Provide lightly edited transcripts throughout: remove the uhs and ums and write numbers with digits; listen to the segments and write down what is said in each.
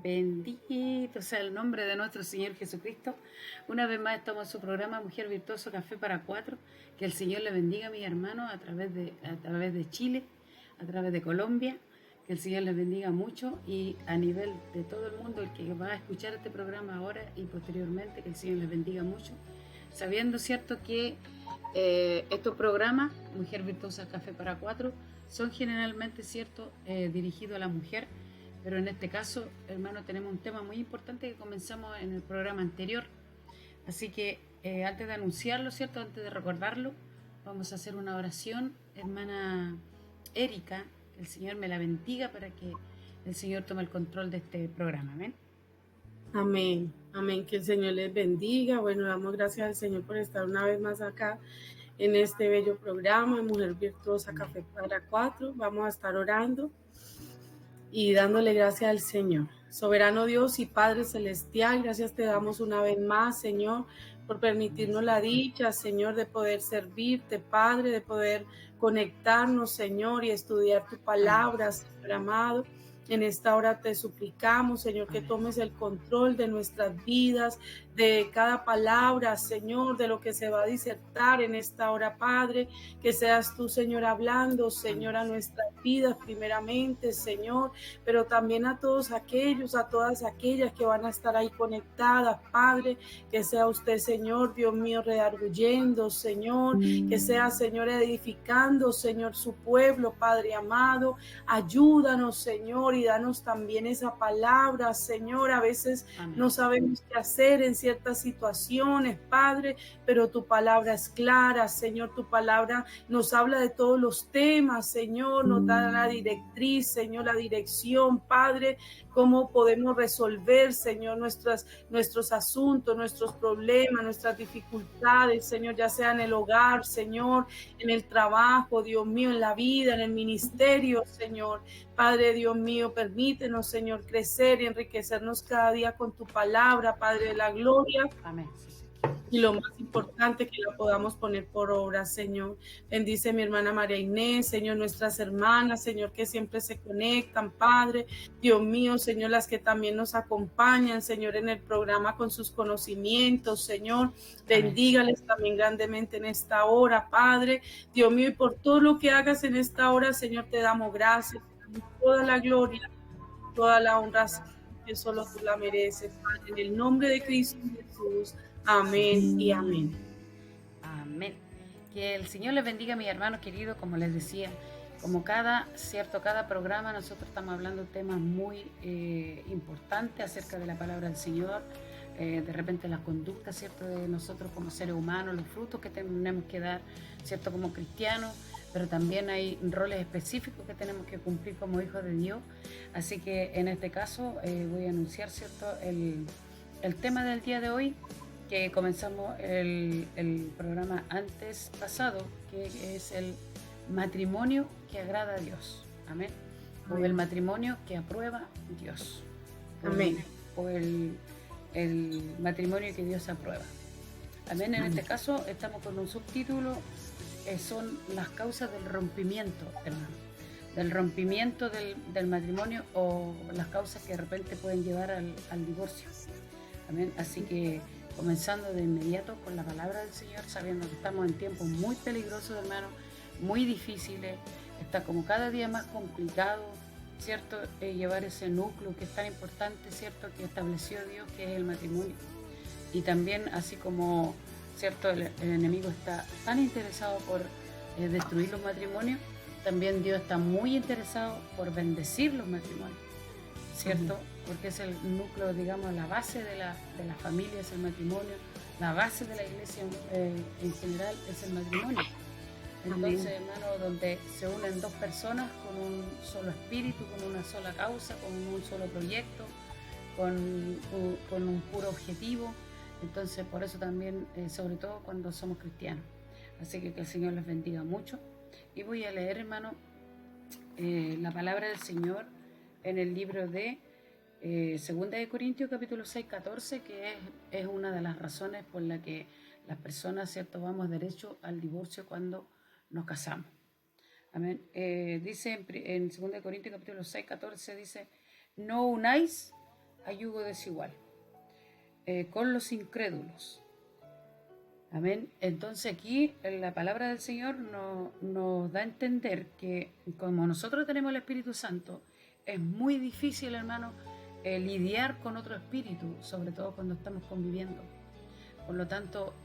Bendito sea el nombre de nuestro Señor Jesucristo. Una vez más estamos en su programa Mujer Virtuoso Café para Cuatro. Que el Señor le bendiga a mis hermanos a través de Chile, a través de Colombia. Que el Señor les bendiga mucho y a nivel de todo el mundo, el que va a escuchar este programa ahora y posteriormente, que el Señor les bendiga mucho. Sabiendo, cierto, que estos programas, Mujer Virtuosa Café para Cuatro, son generalmente, cierto, dirigidos a la mujer. Pero en este caso, hermano, tenemos un tema muy importante que comenzamos en el programa anterior. Así que antes de anunciarlo, ¿cierto? Antes de recordarlo, vamos a hacer una oración. Hermana Erika, que el Señor me la bendiga para que el Señor tome el control de este programa. Amén. Amén, amén, que el Señor les bendiga. Bueno, damos gracias al Señor por estar una vez más acá en este bello programa, Mujer Virtuosa Café para Cuatro. Vamos a estar orando y dándole gracias al Señor. Soberano Dios y Padre Celestial, gracias te damos una vez más, Señor, por permitirnos la dicha, Señor, de poder servirte, Padre, de poder conectarnos, Señor, y estudiar tu palabra, Señor amado. En esta hora te suplicamos, Señor, que tomes el control de nuestras vidas, de cada palabra, Señor, de lo que se va a disertar en esta hora, Padre, que seas tú, Señor, hablando, Señor, a nuestras vidas primeramente, Señor, pero también a todos aquellos, a todas aquellas que van a estar ahí conectadas, Padre, que sea usted, Señor, Dios mío, redarguyendo, Señor, que sea, Señor, edificando, Señor, su pueblo, Padre amado. Ayúdanos, Señor, y danos también esa palabra, Señor. A veces no sabemos qué hacer en ciertas situaciones, Padre, pero tu palabra es clara, Señor. Tu palabra nos habla de todos los temas, Señor. Nos da la directriz, Señor, la dirección, Padre, cómo podemos resolver, Señor, nuestros asuntos, nuestros problemas, nuestras dificultades, Señor, ya sea en el hogar, Señor, en el trabajo, Dios mío, en la vida, en el ministerio, Señor. Padre, Dios mío, permítenos, Señor, crecer y enriquecernos cada día con tu palabra, Padre de la gloria. Amén. Y lo más importante, que la podamos poner por obra, Señor. Bendice mi hermana María Inés, Señor, nuestras hermanas, Señor, que siempre se conectan, Padre. Dios mío, Señor, las que también nos acompañan, Señor, en el programa con sus conocimientos, Señor. Bendígales también grandemente en esta hora, Padre. Dios mío, y por todo lo que hagas en esta hora, Señor, te damos gracias. Te damos toda la gloria, toda la honra, que solo tú la mereces, Padre. En el nombre de Cristo Jesús. Amén y amén. Amén. Que el Señor les bendiga a mis hermanos queridos, como les decía. Como cada programa, nosotros estamos hablando de temas muy importantes acerca de la palabra del Señor, de repente las conductas, ¿cierto?, de nosotros como seres humanos, los frutos que tenemos que dar, ¿cierto?, como cristianos, pero también hay roles específicos que tenemos que cumplir como hijos de Dios. Así que en este caso voy a anunciar, ¿cierto?, el tema del día de hoy, que comenzamos el programa antes pasado, que es el matrimonio que agrada a Dios. Amén. O el matrimonio que aprueba Dios. Amén. O el matrimonio que Dios aprueba. Amén. En este caso estamos con un subtítulo, son las causas del rompimiento, hermano. Del rompimiento del matrimonio, o las causas que de repente pueden llevar al divorcio. Amén. Así que comenzando de inmediato con la palabra del Señor, sabiendo que estamos en tiempos muy peligrosos, hermano, muy difíciles. Está como cada día más complicado, ¿cierto?, llevar ese núcleo que es tan importante, ¿cierto?, que estableció Dios, que es el matrimonio. Y también, así como, ¿cierto?, el enemigo está tan interesado por destruir los matrimonios, también Dios está muy interesado por bendecir los matrimonios, ¿cierto? Porque es el núcleo, digamos, la base de la familia es el matrimonio, la base de la iglesia en general es el matrimonio. Entonces, hermano, donde se unen dos personas con un solo espíritu, con una sola causa, con un solo proyecto, con un puro objetivo. Entonces, por eso también, sobre todo cuando somos cristianos. Así que el Señor les bendiga mucho. Y voy a leer, hermano, la palabra del Señor en el libro de Segunda de Corintios, capítulo 6, 14, que es una de las razones por la que las personas, ¿cierto?, vamos derecho al divorcio cuando nos casamos. Amén. Dice en 2 de Corintios, capítulo 6, 14, dice: no unáis a yugo desigual con los incrédulos. Amén. Entonces aquí la palabra del Señor nos da a entender que como nosotros tenemos el Espíritu Santo, es muy difícil, hermano, lidiar con otro espíritu, sobre todo cuando estamos conviviendo. Por lo tanto,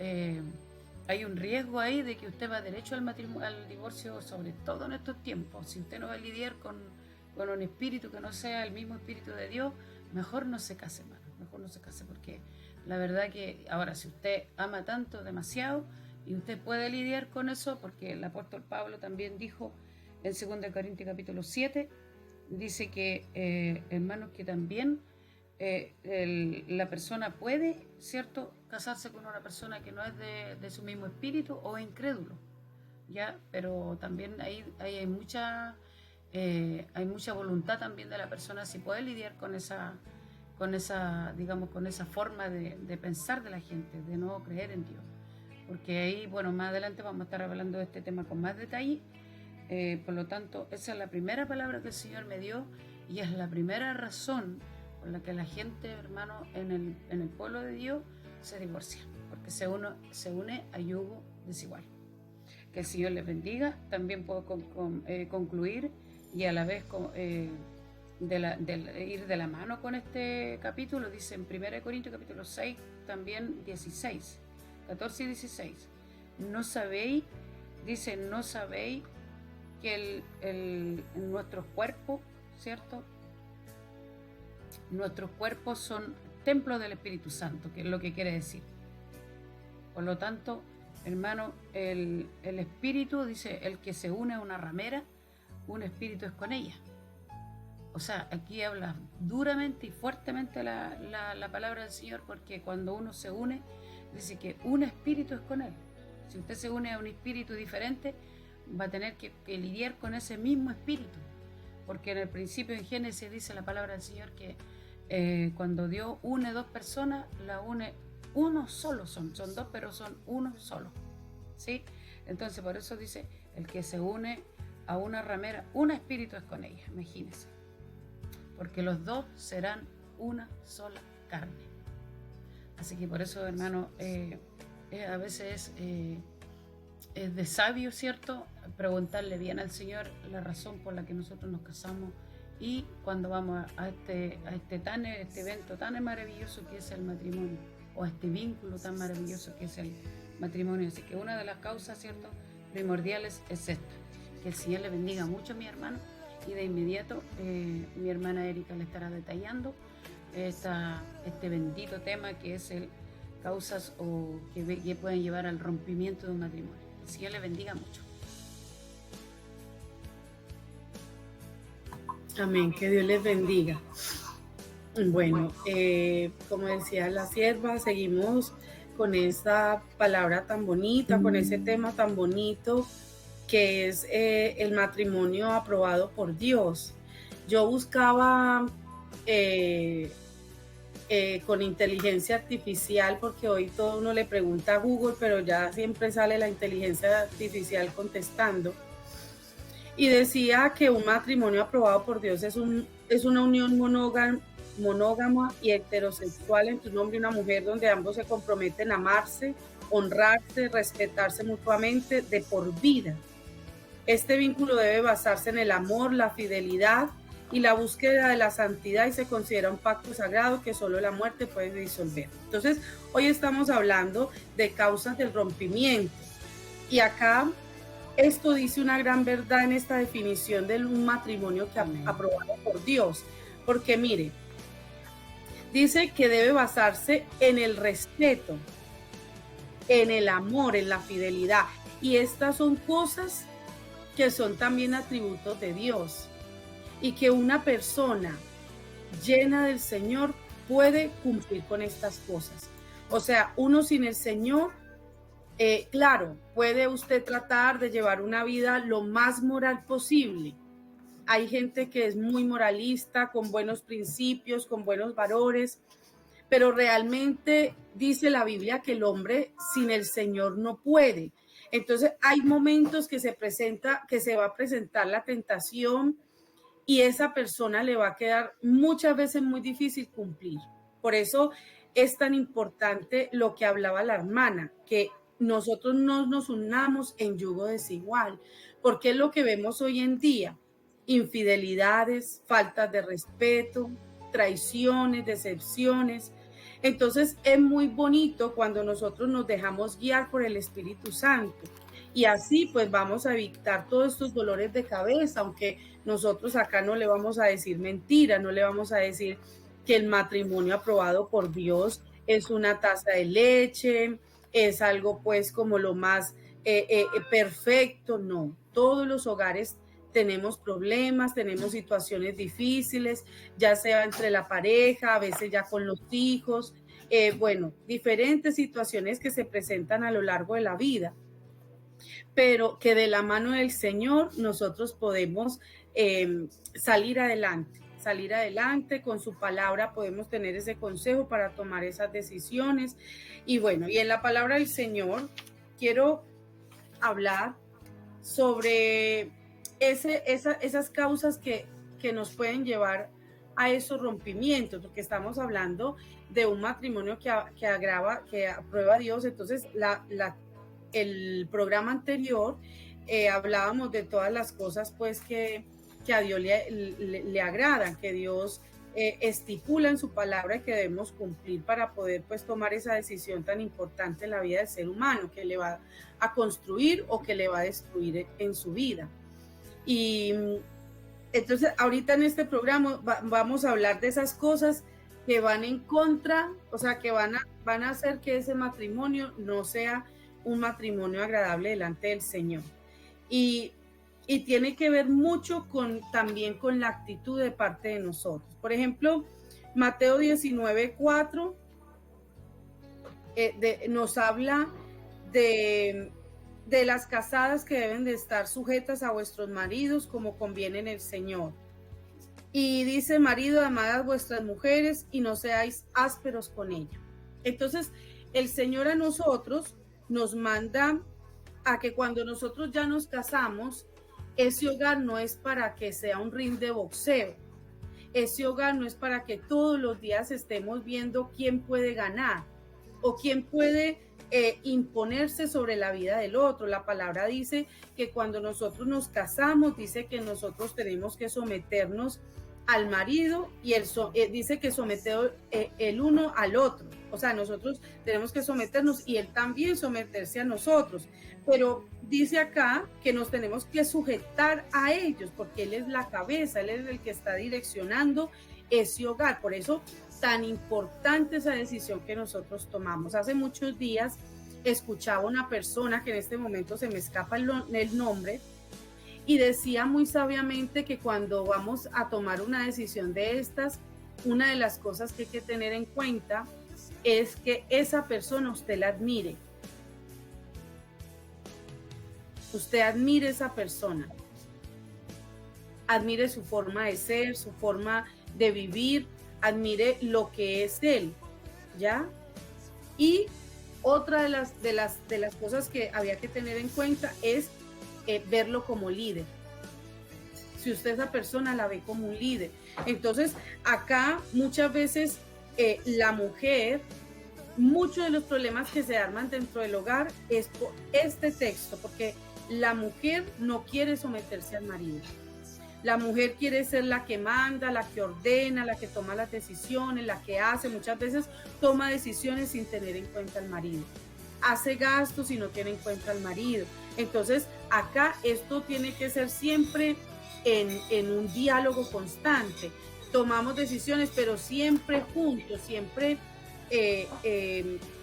hay un riesgo ahí de que usted va derecho al divorcio, sobre todo en estos tiempos. Si usted no va a lidiar con un espíritu que no sea el mismo espíritu de Dios, mejor no se case, hermano. Mejor no se case, porque la verdad que ahora si usted ama tanto, demasiado, y usted puede lidiar con eso, porque el apóstol Pablo también dijo en 2 Corintios capítulo 7, dice que, hermanos, que también la persona puede, ¿cierto?, casarse con una persona que no es de su mismo espíritu o incrédulo, ¿ya? Pero también hay mucha voluntad también de la persona si puede lidiar con esa digamos, con esa forma de pensar de la gente, de no creer en Dios. Porque ahí, bueno, más adelante vamos a estar hablando de este tema con más detalle. Por lo tanto, esa es la primera palabra que el Señor me dio y es la primera razón por la que la gente, hermano, en el pueblo de Dios se divorcia, porque se une a yugo desigual. Que el Señor les bendiga. También puedo concluir y a la vez ir de la mano con este capítulo. Dice en 1 Corintios capítulo 6, también 16, 14 y 16. No sabéis que nuestros cuerpos, ¿cierto? Nuestros cuerpos son templos del Espíritu Santo, que es lo que quiere decir. Por lo tanto, hermano, el espíritu, dice, el que se une a una ramera, un espíritu es con ella. O sea, aquí habla duramente y fuertemente la palabra del Señor, porque cuando uno se une, dice que un espíritu es con él. Si usted se une a un espíritu diferente, va a tener que lidiar con ese mismo espíritu. Porque en el principio, en Génesis, dice la palabra del Señor que cuando Dios une dos personas, la une uno solo. Son dos, pero son uno solo. ¿Sí? Entonces, por eso dice, el que se une a una ramera, un espíritu es con ella, imagínense. Porque los dos serán una sola carne. Así que por eso, hermano, a veces es de sabio, ¿cierto?, preguntarle bien al Señor la razón por la que nosotros nos casamos y cuando vamos a este evento tan maravilloso que es el matrimonio, o a este vínculo tan maravilloso que es el matrimonio. Así que una de las causas, ¿cierto?, primordiales es esta. Que el Señor le bendiga mucho, mi hermano. Y de inmediato mi hermana Erika le estará detallando este bendito tema que es el causas o que pueden llevar al rompimiento de un matrimonio. El Señor le bendiga mucho. Amén, que Dios les bendiga. Bueno, como decía la sierva, seguimos con esta palabra tan bonita, con ese tema tan bonito que es el matrimonio aprobado por Dios. Yo buscaba con inteligencia artificial, porque hoy todo uno le pregunta a Google, pero ya siempre sale la inteligencia artificial contestando. Y decía que un matrimonio aprobado por Dios es una unión monógama y heterosexual entre un hombre y una mujer, donde ambos se comprometen a amarse, honrarse, respetarse mutuamente de por vida. Este vínculo debe basarse en el amor, la fidelidad y la búsqueda de la santidad y se considera un pacto sagrado que solo la muerte puede disolver. Entonces, hoy estamos hablando de causas del rompimiento. Y acá esto dice una gran verdad en esta definición de un matrimonio que aprobado por Dios. Porque mire, dice que debe basarse en el respeto, en el amor, en la fidelidad. Y estas son cosas que son también atributos de Dios y que una persona llena del Señor puede cumplir con estas cosas. O sea, uno sin el Señor, claro, puede usted tratar de llevar una vida lo más moral posible. Hay gente que es muy moralista, con buenos principios, con buenos valores, pero realmente dice la Biblia que el hombre sin el Señor no puede. Entonces hay momentos que se va a presentar la tentación y esa persona le va a quedar muchas veces muy difícil cumplir. Por eso es tan importante lo que hablaba la hermana, que nosotros no nos unamos en yugo desigual, porque es lo que vemos hoy en día: infidelidades, faltas de respeto, traiciones, decepciones. Entonces es muy bonito cuando nosotros nos dejamos guiar por el Espíritu Santo, y así pues vamos a evitar todos estos dolores de cabeza, aunque nosotros acá no le vamos a decir mentira, no le vamos a decir que el matrimonio aprobado por Dios es una taza de leche, es algo pues como lo más perfecto. No, todos los hogares tenemos problemas, tenemos situaciones difíciles, ya sea entre la pareja, a veces ya con los hijos, bueno, diferentes situaciones que se presentan a lo largo de la vida, pero que de la mano del Señor nosotros podemos salir adelante con su palabra, podemos tener ese consejo para tomar esas decisiones. Y bueno, y en la palabra del Señor quiero hablar sobre esas causas que nos pueden llevar a esos rompimientos, porque estamos hablando de un matrimonio que aprueba a Dios. Entonces, el programa anterior hablábamos de todas las cosas pues que a Dios le agradan, que Dios estipula en su palabra y que debemos cumplir para poder pues tomar esa decisión tan importante en la vida del ser humano, que le va a construir o que le va a destruir en su vida. Y entonces ahorita en este programa vamos a hablar de esas cosas que van en contra, o sea, que van a hacer que ese matrimonio no sea un matrimonio agradable delante del Señor. Y tiene que ver mucho también con la actitud de parte de nosotros. Por ejemplo, Mateo 19:4 nos habla de las casadas que deben de estar sujetas a vuestros maridos como conviene en el Señor. Y dice: marido, amad a vuestras mujeres y no seáis ásperos con ellas. Entonces, el Señor a nosotros nos manda a que cuando nosotros ya nos casamos, ese hogar no es para que sea un ring de boxeo. Ese hogar no es para que todos los días estemos viendo quién puede ganar o quién puede imponerse sobre la vida del otro. La palabra dice que cuando nosotros nos casamos, dice que nosotros tenemos que someternos al marido, y dice que someter el uno al otro. O sea, nosotros tenemos que someternos y él también someterse a nosotros. Pero dice acá que nos tenemos que sujetar a ellos, porque él es la cabeza, él es el que está direccionando ese hogar. Por eso tan importante esa decisión que nosotros tomamos. Hace muchos días escuchaba una persona, que en este momento se me escapa el nombre, y decía muy sabiamente que cuando vamos a tomar una decisión de estas, una de las cosas que hay que tener en cuenta es que esa persona usted la admire. Usted admire a esa persona. Admire su forma de ser, su forma de vivir, admire lo que es él, ¿ya? Y otra de las cosas que había que tener en cuenta es verlo como líder. Si usted esa persona la ve como un líder. Entonces, acá muchas veces la mujer, muchos de los problemas que se arman dentro del hogar es por este texto, porque la mujer no quiere someterse al marido. La mujer quiere ser la que manda, la que ordena, la que toma las decisiones, la que hace. Muchas veces toma decisiones sin tener en cuenta al marido. Hace gastos y no tiene en cuenta al marido. Entonces, acá esto tiene que ser siempre en un diálogo constante. Tomamos decisiones, pero siempre juntos, siempre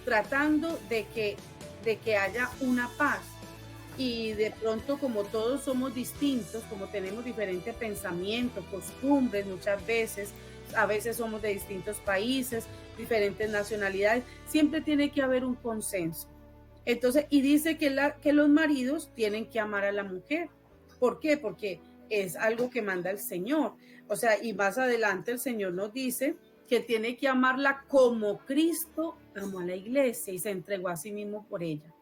tratando de que haya una paz. Y de pronto, como todos somos distintos, como tenemos diferentes pensamientos, costumbres, muchas veces, a veces somos de distintos países, diferentes nacionalidades, siempre tiene que haber un consenso. Entonces, y dice que los maridos tienen que amar a la mujer. ¿Por qué? Porque es algo que manda el Señor. O sea, y más adelante el Señor nos dice que tiene que amarla como Cristo amó a la iglesia y se entregó a sí mismo por ella.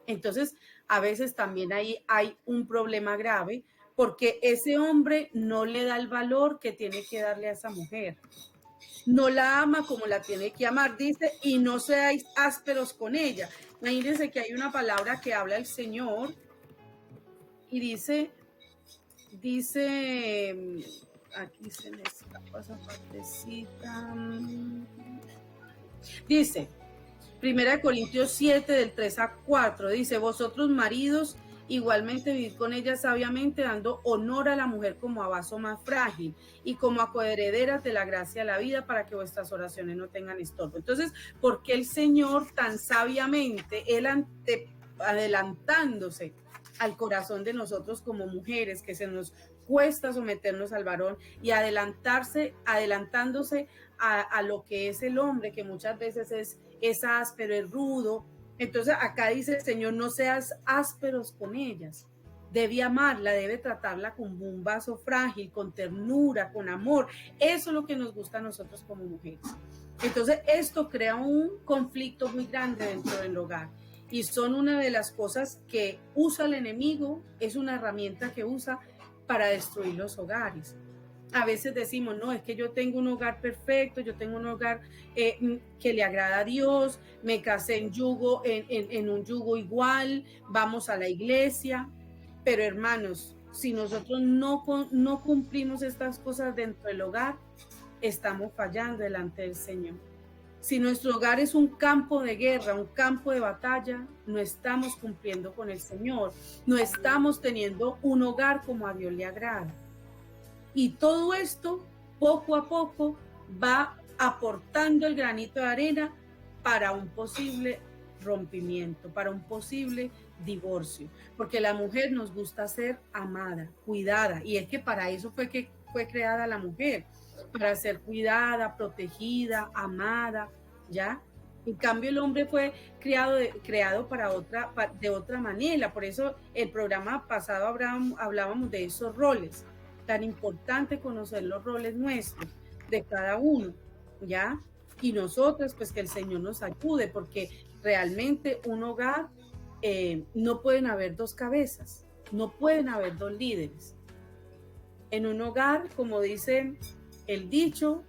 Entonces, a veces también ahí hay un problema grave, porque ese hombre no le da el valor que tiene que darle a esa mujer. No la ama como la tiene que amar, dice, y no seáis ásperos con ella. Imagínense que hay una palabra que habla el Señor y dice, aquí se me escapa esa partecita. Dice, 1 Corintios 7, del 3 a 4, dice, vosotros maridos, igualmente vivid con ella sabiamente, dando honor a la mujer como a vaso más frágil y como a coherederas de la gracia de la vida, para que vuestras oraciones no tengan estorbo. Entonces, ¿por qué el Señor tan sabiamente, él adelantándose al corazón de nosotros como mujeres, que se nos cuesta someternos al varón, y adelantándose a lo que es el hombre, que muchas veces es áspero, es rudo? Entonces acá dice el Señor, no seas ásperos con ellas. Debe amarla, debe tratarla como un vaso frágil, con ternura, con amor. Eso es lo que nos gusta a nosotros como mujeres. Entonces esto crea un conflicto muy grande dentro del hogar. Y son una de las cosas que usa el enemigo, es una herramienta que usa para destruir los hogares. A veces decimos, no, es que yo tengo un hogar perfecto, yo tengo un hogar que le agrada a Dios, me casé en un yugo igual, vamos a la iglesia, pero hermanos, si nosotros no cumplimos estas cosas dentro del hogar, estamos fallando delante del Señor. Si nuestro hogar es un campo de guerra, un campo de batalla, no estamos cumpliendo con el Señor, no estamos teniendo un hogar como a Dios le agrada. Y todo esto, poco a poco, va aportando el granito de arena para un posible rompimiento, para un posible divorcio, porque la mujer nos gusta ser amada, cuidada, y es que para eso fue que fue creada la mujer, para ser cuidada, protegida, amada, ¿ya? En cambio, el hombre fue creado de otra manera. Por eso el programa pasado hablábamos de esos roles. Tan importante conocer los roles nuestros, de cada uno, ¿ya? Y nosotros, pues que el Señor nos ayude, porque realmente un hogar, no pueden haber dos cabezas, no pueden haber dos líderes. En un hogar, como dice el dicho,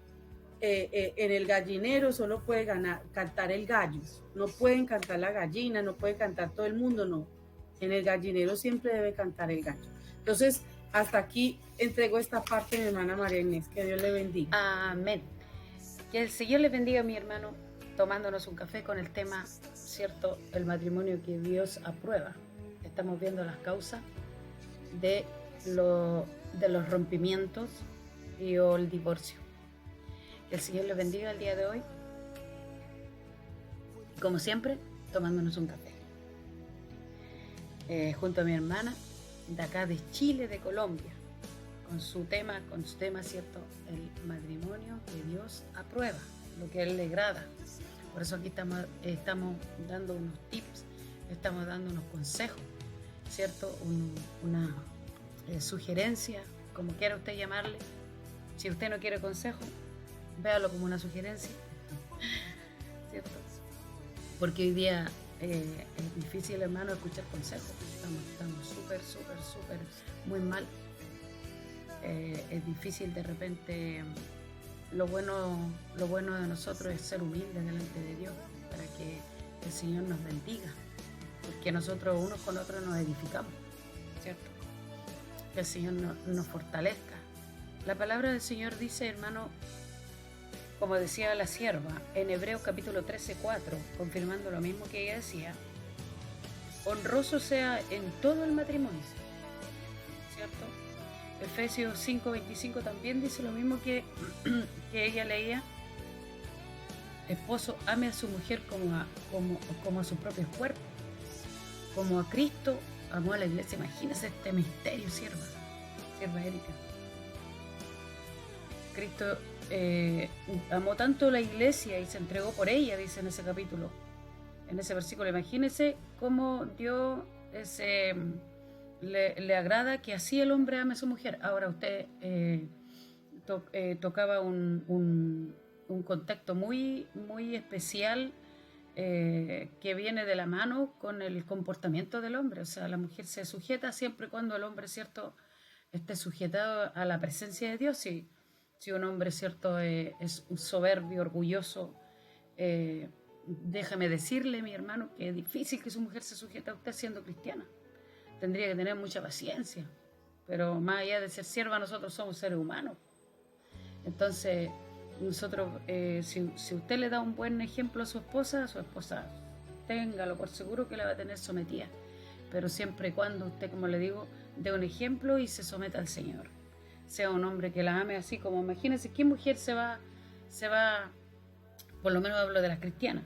en el gallinero solo puede cantar el gallo, no pueden cantar la gallina, no puede cantar todo el mundo, no. En el gallinero siempre debe cantar el gallo. Entonces, hasta aquí entrego esta parte, mi hermana María Inés. Que Dios le bendiga. Amén. Que el Señor le bendiga, mi hermano, tomándonos un café con el tema, ¿cierto? El matrimonio que Dios aprueba. Estamos viendo las causas de los rompimientos y el divorcio. Que el Señor les bendiga el día de hoy. Como siempre, tomándonos un café. Junto a mi hermana, de acá de Chile, de Colombia, con su tema, ¿cierto? El matrimonio que Dios aprueba, lo que a Él le agrada. Por eso aquí estamos dando unos tips, estamos dando unos consejos, ¿cierto? Una sugerencia, como quiera usted llamarle. Si usted no quiere consejo, véalo como una sugerencia, ¿cierto? Porque hoy día es difícil, hermano, escuchar consejos. Estamos súper muy mal. Es difícil de repente. Lo bueno de nosotros es ser humildes delante de Dios, para que el Señor nos bendiga, porque nosotros unos con otros nos edificamos, ¿cierto? Que el Señor nos fortalezca. La palabra del Señor dice, hermano, como decía la sierva, en Hebreos capítulo 13:4, confirmando lo mismo que ella decía, honroso sea en todo el matrimonio, ¿cierto? Efesios 5:25 también dice lo mismo que ella leía. Esposo, ame a su mujer como a su propio cuerpo, como a Cristo amó a la iglesia. Imagínese este misterio, sierva Erika. Cristo amó tanto la iglesia y se entregó por ella, dice en ese capítulo, en ese versículo. Imagínese cómo Dios le agrada que así el hombre ame a su mujer. Ahora usted tocaba un contexto muy especial, que viene de la mano con el comportamiento del hombre. O sea, la mujer se sujeta siempre cuando el hombre, ¿cierto?, esté sujetado a la presencia de Dios. Si un hombre, ¿cierto?, es un soberbio, orgulloso, déjame decirle, mi hermano, que es difícil que su mujer se sujete a usted siendo cristiana. Tendría que tener mucha paciencia, pero más allá de ser sierva, nosotros somos seres humanos. Entonces, nosotros, si usted le da un buen ejemplo a su esposa, téngalo por seguro que la va a tener sometida. Pero siempre y cuando usted, como le digo, dé un ejemplo y se someta al Señor. Sea un hombre que la ame así como, imagínense, ¿qué mujer se va, por lo menos hablo de las cristianas,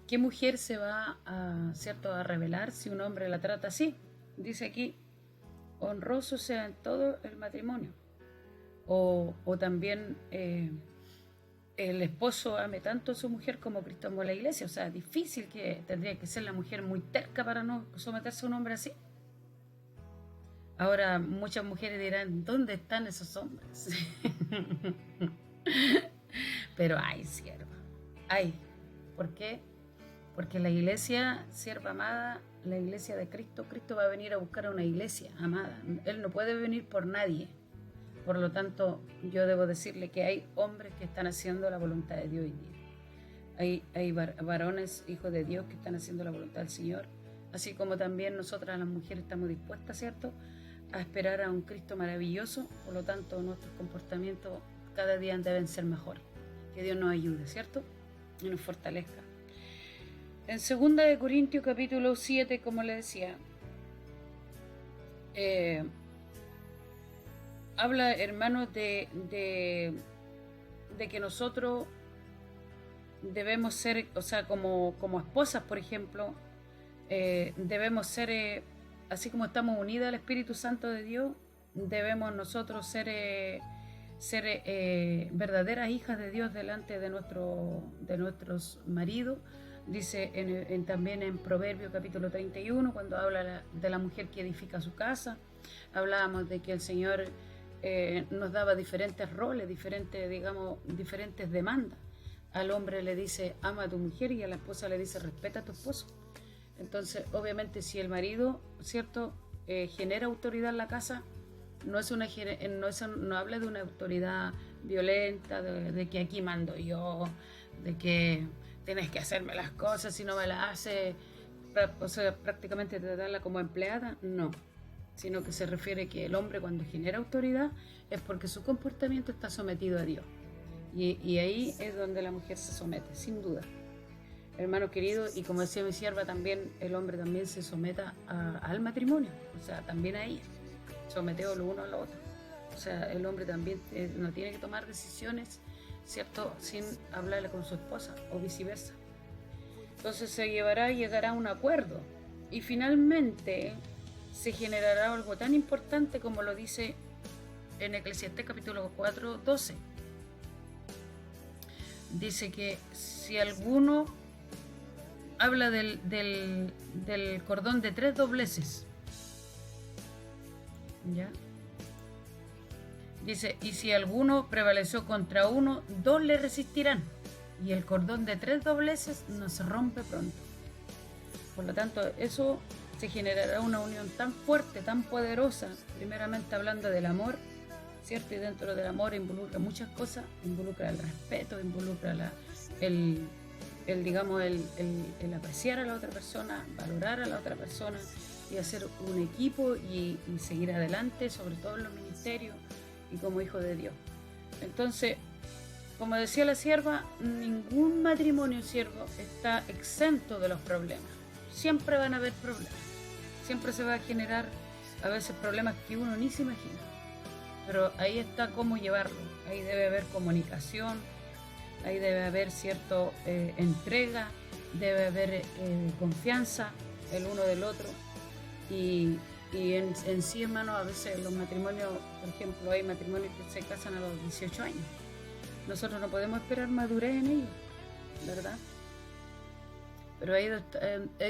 qué mujer se va ¿cierto?, a rebelar si un hombre la trata así? Dice aquí, honroso sea en todo el matrimonio. O también el esposo ame tanto a su mujer como Cristo amó a la iglesia. O sea, difícil que tendría que ser la mujer muy terca para no someterse a un hombre así. Ahora, muchas mujeres dirán, ¿dónde están esos hombres? Pero hay, sierva, hay. ¿Por qué? Porque la iglesia, sierva amada, la iglesia de Cristo, Cristo va a venir a buscar a una iglesia amada. Él no puede venir por nadie. Por lo tanto, yo debo decirle que hay hombres que están haciendo la voluntad de Dios hoy día. Hay varones, hijos de Dios, que están haciendo la voluntad del Señor. Así como también nosotras las mujeres estamos dispuestas, ¿cierto?, a esperar a un Cristo maravilloso. Por lo tanto, nuestros comportamientos cada día deben ser mejores. Que Dios nos ayude, ¿cierto?, y nos fortalezca. En 2 Corintios capítulo 7, como le decía, habla, hermanos, de que nosotros debemos ser, o sea, como esposas, por ejemplo, debemos ser, así como estamos unidas al Espíritu Santo de Dios, debemos nosotros ser verdaderas hijas de Dios delante de nuestros maridos. Dice también en Proverbios capítulo 31, cuando habla de la mujer que edifica su casa, hablábamos de que el Señor nos daba diferentes roles, diferentes demandas. Al hombre le dice, ama a tu mujer, y a la esposa le dice, respeta a tu esposo. Entonces, obviamente, si el marido, ¿cierto?, genera autoridad en la casa, no habla de una autoridad violenta, de que aquí mando yo, de que tienes que hacerme las cosas, si no me las haces, o sea, prácticamente tratarla como empleada, no. Sino que se refiere que el hombre, cuando genera autoridad, es porque su comportamiento está sometido a Dios. Y ahí es donde la mujer se somete, sin duda. Hermano querido, y como decía mi sierva, también el hombre también se someta al matrimonio, o sea, también a ella, sometido lo uno a lo otro. O sea, el hombre también no tiene que tomar decisiones, ¿cierto?, sin hablarle con su esposa, o viceversa. Entonces llegará a un acuerdo, y finalmente se generará algo tan importante como lo dice en Eclesiastés capítulo 4, 12. Dice que si alguno habla del cordón de 3 dobleces, ¿ya? Dice, y si alguno prevaleció contra uno, 2 le resistirán, y el cordón de 3 dobleces no se rompe pronto. Por lo tanto, eso se generará una unión tan fuerte, tan poderosa, primeramente hablando del amor, ¿cierto? Y dentro del amor involucra muchas cosas, involucra el respeto, involucra el apreciar a la otra persona, valorar a la otra persona, y hacer un equipo y seguir adelante, sobre todo en los ministerios y como hijo de Dios. Entonces, como decía la sierva, ningún matrimonio, siervo, está exento de los problemas. Siempre van a haber problemas. Siempre se va a generar a veces problemas que uno ni se imagina. Pero ahí está cómo llevarlo. Ahí debe haber comunicación, ahí debe haber cierta entrega, debe haber confianza el uno del otro. Y en sí, hermano, a veces los matrimonios, por ejemplo, hay matrimonios que se casan a los 18 años. Nosotros no podemos esperar madurez en ellos, ¿verdad? Pero ahí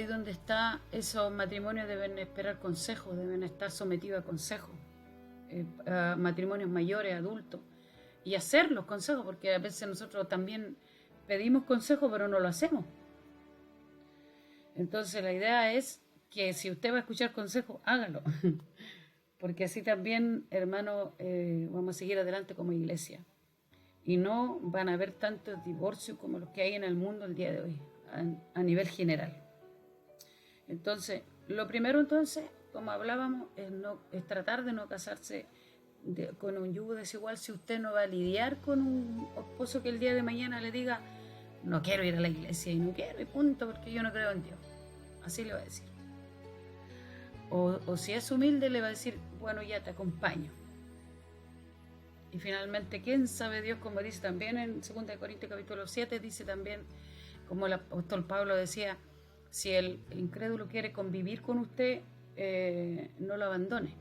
donde está, esos matrimonios deben esperar consejos, deben estar sometidos a consejos, a matrimonios mayores, adultos, y hacer los consejos, porque a veces nosotros también pedimos consejos, pero no lo hacemos. Entonces la idea es que si usted va a escuchar consejos, hágalo. porque así también, hermano, vamos a seguir adelante como iglesia. Y no van a haber tantos divorcios como los que hay en el mundo el día de hoy, a nivel general. Entonces, lo primero entonces, como hablábamos, es tratar de no casarse con un yugo desigual si usted no va a lidiar con un esposo que el día de mañana le diga, no quiero ir a la iglesia y no quiero y punto, porque yo no creo en Dios. Así le va a decir. O si es humilde, le va a decir, bueno, ya te acompaño. Y finalmente, ¿quién sabe Dios? Como dice también en 2 Corintios capítulo 7, dice también, como el apóstol Pablo decía, si el incrédulo quiere convivir con usted, no lo abandone.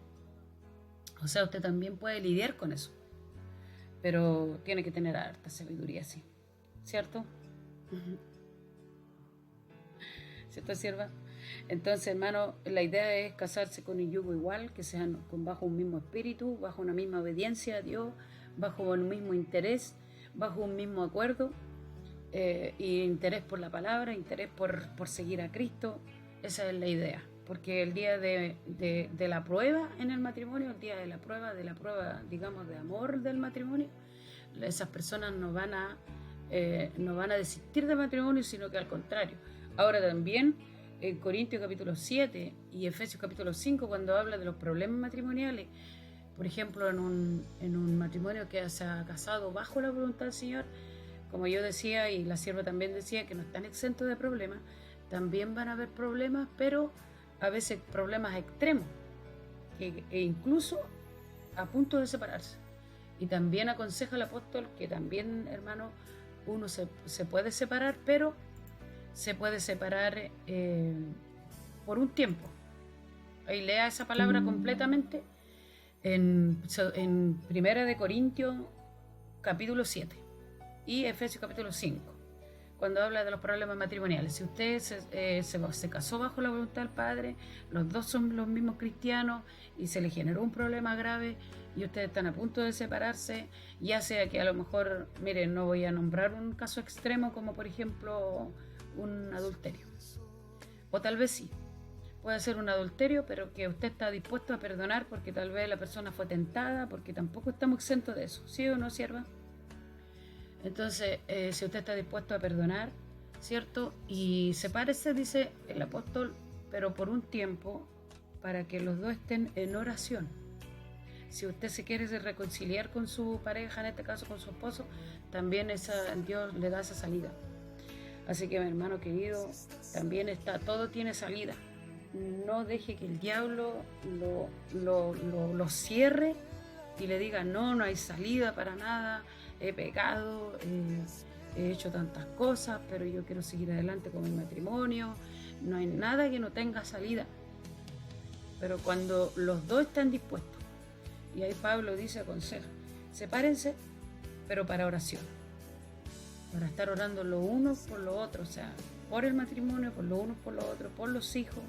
O sea, usted también puede lidiar con eso, pero tiene que tener harta sabiduría, sí. ¿Cierto? ¿Cierto, sierva? Entonces, hermano, la idea es casarse con un yugo igual, que sean bajo un mismo espíritu, bajo una misma obediencia a Dios, bajo un mismo interés, bajo un mismo acuerdo, y interés por la palabra, interés por seguir a Cristo. Esa es la idea, porque el día de la prueba en el matrimonio, el día de la prueba, digamos, de amor del matrimonio, esas personas no van a desistir del matrimonio, sino que al contrario. Ahora también en Corintios capítulo 7 y Efesios capítulo 5, cuando habla de los problemas matrimoniales, por ejemplo, en un matrimonio que se ha casado bajo la voluntad del Señor, como yo decía y la sierva también decía, que no están exentos de problemas, también van a haber problemas, pero a veces problemas extremos, e incluso a punto de separarse. Y también aconseja el apóstol que también, hermano, uno se puede separar, pero se puede separar por un tiempo. Ahí lea esa palabra completamente en 1 Corintios capítulo 7 y Efesios capítulo 5, cuando habla de los problemas matrimoniales. Si usted se casó bajo la voluntad del Padre, los dos son los mismos cristianos y se le generó un problema grave y ustedes están a punto de separarse, ya sea que a lo mejor, miren, no voy a nombrar un caso extremo como por ejemplo un adulterio, o tal vez sí, puede ser un adulterio, pero que usted está dispuesto a perdonar porque tal vez la persona fue tentada, porque tampoco estamos exentos de eso, ¿sí o no, sierva? Entonces, si usted está dispuesto a perdonar, ¿cierto? Y sepárese, dice el apóstol, pero por un tiempo, para que los dos estén en oración. Si usted se quiere reconciliar con su pareja, en este caso con su esposo, también Dios le da esa salida. Así que, mi hermano querido, también todo tiene salida. No deje que el diablo lo cierre y le diga, no hay salida para nada, he pecado, he hecho tantas cosas, pero yo quiero seguir adelante con mi matrimonio. No hay nada que no tenga salida. Pero cuando los dos están dispuestos, y ahí Pablo dice, aconseja, sepárense, pero para oración, para estar orando los unos por los otros, o sea, por el matrimonio, por los unos por los otros, por los hijos,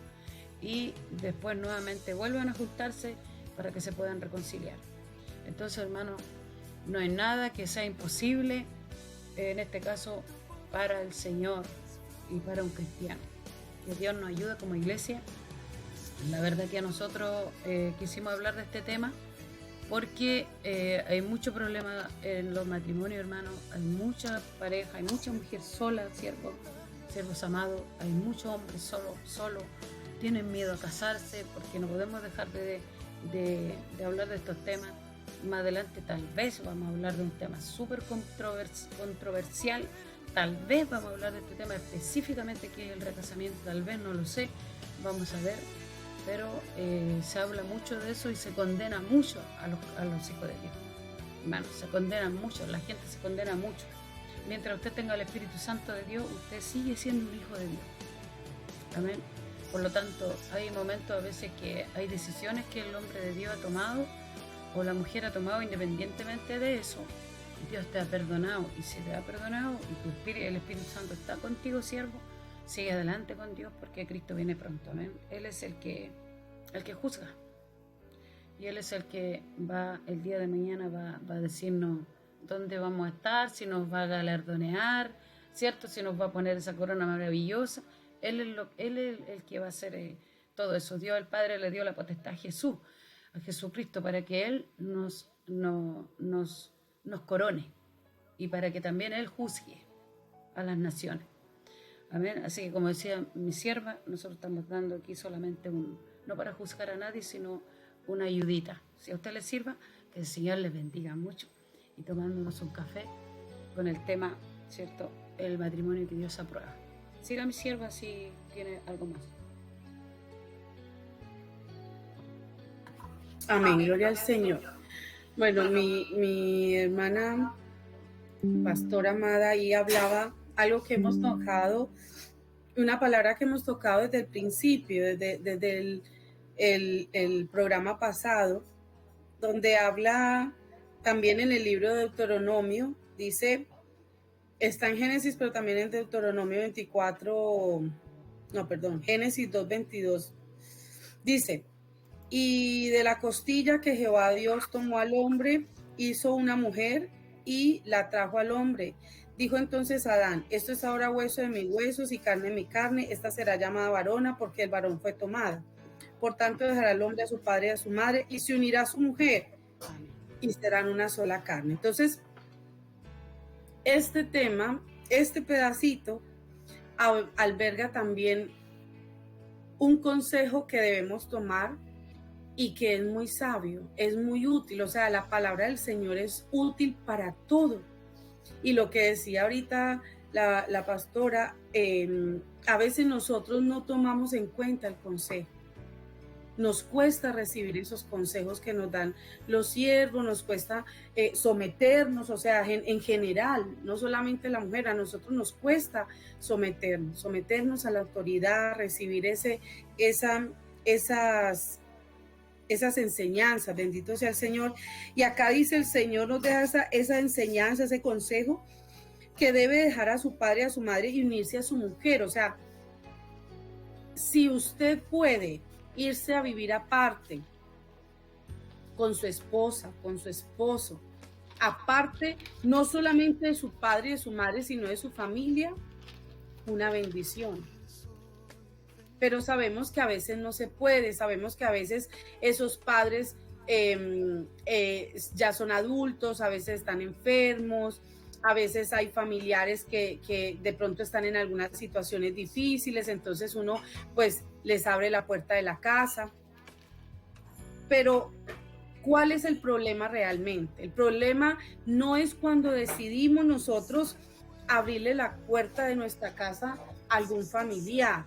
y después nuevamente vuelvan a ajustarse para que se puedan reconciliar. Entonces, hermano, no hay nada que sea imposible, en este caso, para el Señor y para un cristiano. Que Dios nos ayude como iglesia. La verdad que a nosotros quisimos hablar de este tema porque hay mucho problema en los matrimonios, hermanos. Hay mucha pareja, hay mucha mujer sola, siervos amados, hay muchos hombres solos, tienen miedo a casarse porque no podemos dejar de hablar de estos temas. Más adelante tal vez vamos a hablar de un tema súper controversial, tal vez vamos a hablar de este tema específicamente, que es el recasamiento, tal vez, no lo sé, vamos a ver, pero se habla mucho de eso y se condena mucho a los hijos de Dios. Hermanos, se condenan mucho, la gente se condena mucho. Mientras usted tenga el Espíritu Santo de Dios, usted sigue siendo un hijo de Dios. Amén. Por lo tanto, hay momentos a veces que hay decisiones que el hombre de Dios ha tomado o la mujer ha tomado, independientemente de eso, Dios te ha perdonado. Y si te ha perdonado y el Espíritu Santo está contigo, siervo, sigue adelante con Dios porque Cristo viene pronto. ¿Amén? Él es el que juzga. Y Él es el que el día de mañana va a decirnos dónde vamos a estar, si nos va a galardonear, ¿cierto? Si nos va a poner esa corona maravillosa. Él es el que va a hacer todo eso. Dios el Padre le dio la potestad a Jesús. a Jesucristo para que Él nos corone y para que también Él juzgue a las naciones. Amén. Así que como decía mi sierva, nosotros estamos dando aquí solamente no para juzgar a nadie, sino una ayudita. Si a usted le sirva, que el Señor les bendiga mucho. Y tomándonos un café con el tema, ¿cierto? El matrimonio que Dios aprueba. Siga mi sierva si tiene algo más. Amén, gloria al Señor. Bueno, mi hermana pastora amada ahí hablaba algo que hemos tocado, una palabra que hemos tocado desde el principio, desde el programa pasado, donde habla también en el libro de Deuteronomio, dice, está en Génesis, pero también en Deuteronomio 24, no, perdón, Génesis 2:22, dice, y de la costilla que Jehová Dios tomó al hombre, hizo una mujer y la trajo al hombre. Dijo entonces Adán, esto es ahora hueso de mis huesos y carne de mi carne, esta será llamada varona porque el varón fue tomada. Por tanto dejará el hombre a su padre y a su madre y se unirá a su mujer y serán una sola carne. Entonces, este tema, este pedacito, alberga también un consejo que debemos tomar y que es muy sabio, es muy útil. O sea, la palabra del Señor es útil para todo. Y lo que decía ahorita la pastora, a veces nosotros no tomamos en cuenta el consejo. Nos cuesta recibir esos consejos que nos dan los siervos, nos cuesta someternos, o sea, en general, no solamente la mujer, a nosotros nos cuesta someternos a la autoridad, recibir esas enseñanzas, bendito sea el Señor. Y acá dice el Señor nos deja esa enseñanza, ese consejo, que debe dejar a su padre y a su madre y unirse a su mujer. O sea, si usted puede irse a vivir aparte con su esposa, con su esposo, aparte no solamente de su padre y de su madre, sino de su familia, una bendición. Pero sabemos que a veces no se puede, sabemos que a veces esos padres ya son adultos, a veces están enfermos, a veces hay familiares que de pronto están en algunas situaciones difíciles, entonces uno pues les abre la puerta de la casa. Pero ¿cuál es el problema realmente? El problema no es cuando decidimos nosotros abrirle la puerta de nuestra casa a algún familiar,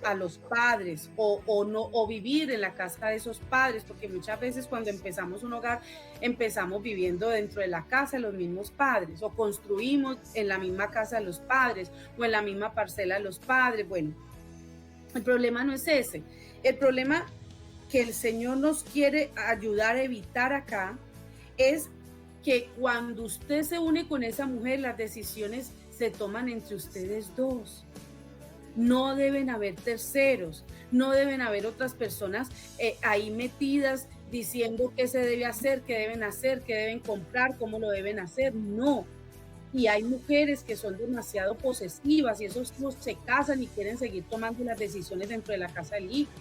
a los padres, o vivir en la casa de esos padres, porque muchas veces cuando empezamos un hogar, empezamos viviendo dentro de la casa de los mismos padres, o construimos en la misma casa de los padres, o en la misma parcela de los padres. Bueno, el problema no es ese. El problema que el Señor nos quiere ayudar a evitar acá es que cuando usted se une con esa mujer, las decisiones se toman entre ustedes dos. No deben haber terceros, no deben haber otras personas ahí metidas diciendo qué se debe hacer, qué deben comprar, cómo lo deben hacer. No. Y hay mujeres que son demasiado posesivas y esos hijos se casan y quieren seguir tomando las decisiones dentro de la casa del hijo.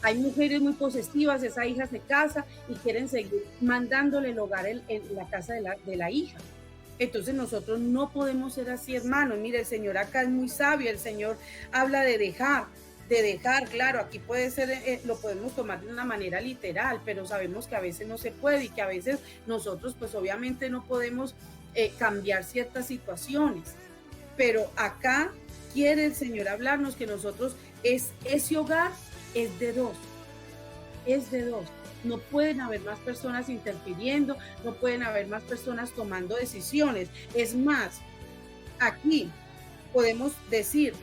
Hay mujeres muy posesivas, esa hija se casa y quieren seguir mandándole el hogar en la casa de la hija. Entonces nosotros no podemos ser así, hermanos. Mire, el Señor acá es muy sabio, el Señor habla de dejar, claro, aquí puede ser, lo podemos tomar de una manera literal, pero sabemos que a veces no se puede y que a veces nosotros pues obviamente no podemos cambiar ciertas situaciones. Pero acá quiere el Señor hablarnos que nosotros, ese hogar es de dos, es de dos. No pueden haber más personas interfiriendo, no pueden haber más personas tomando decisiones. Es más, aquí podemos decir,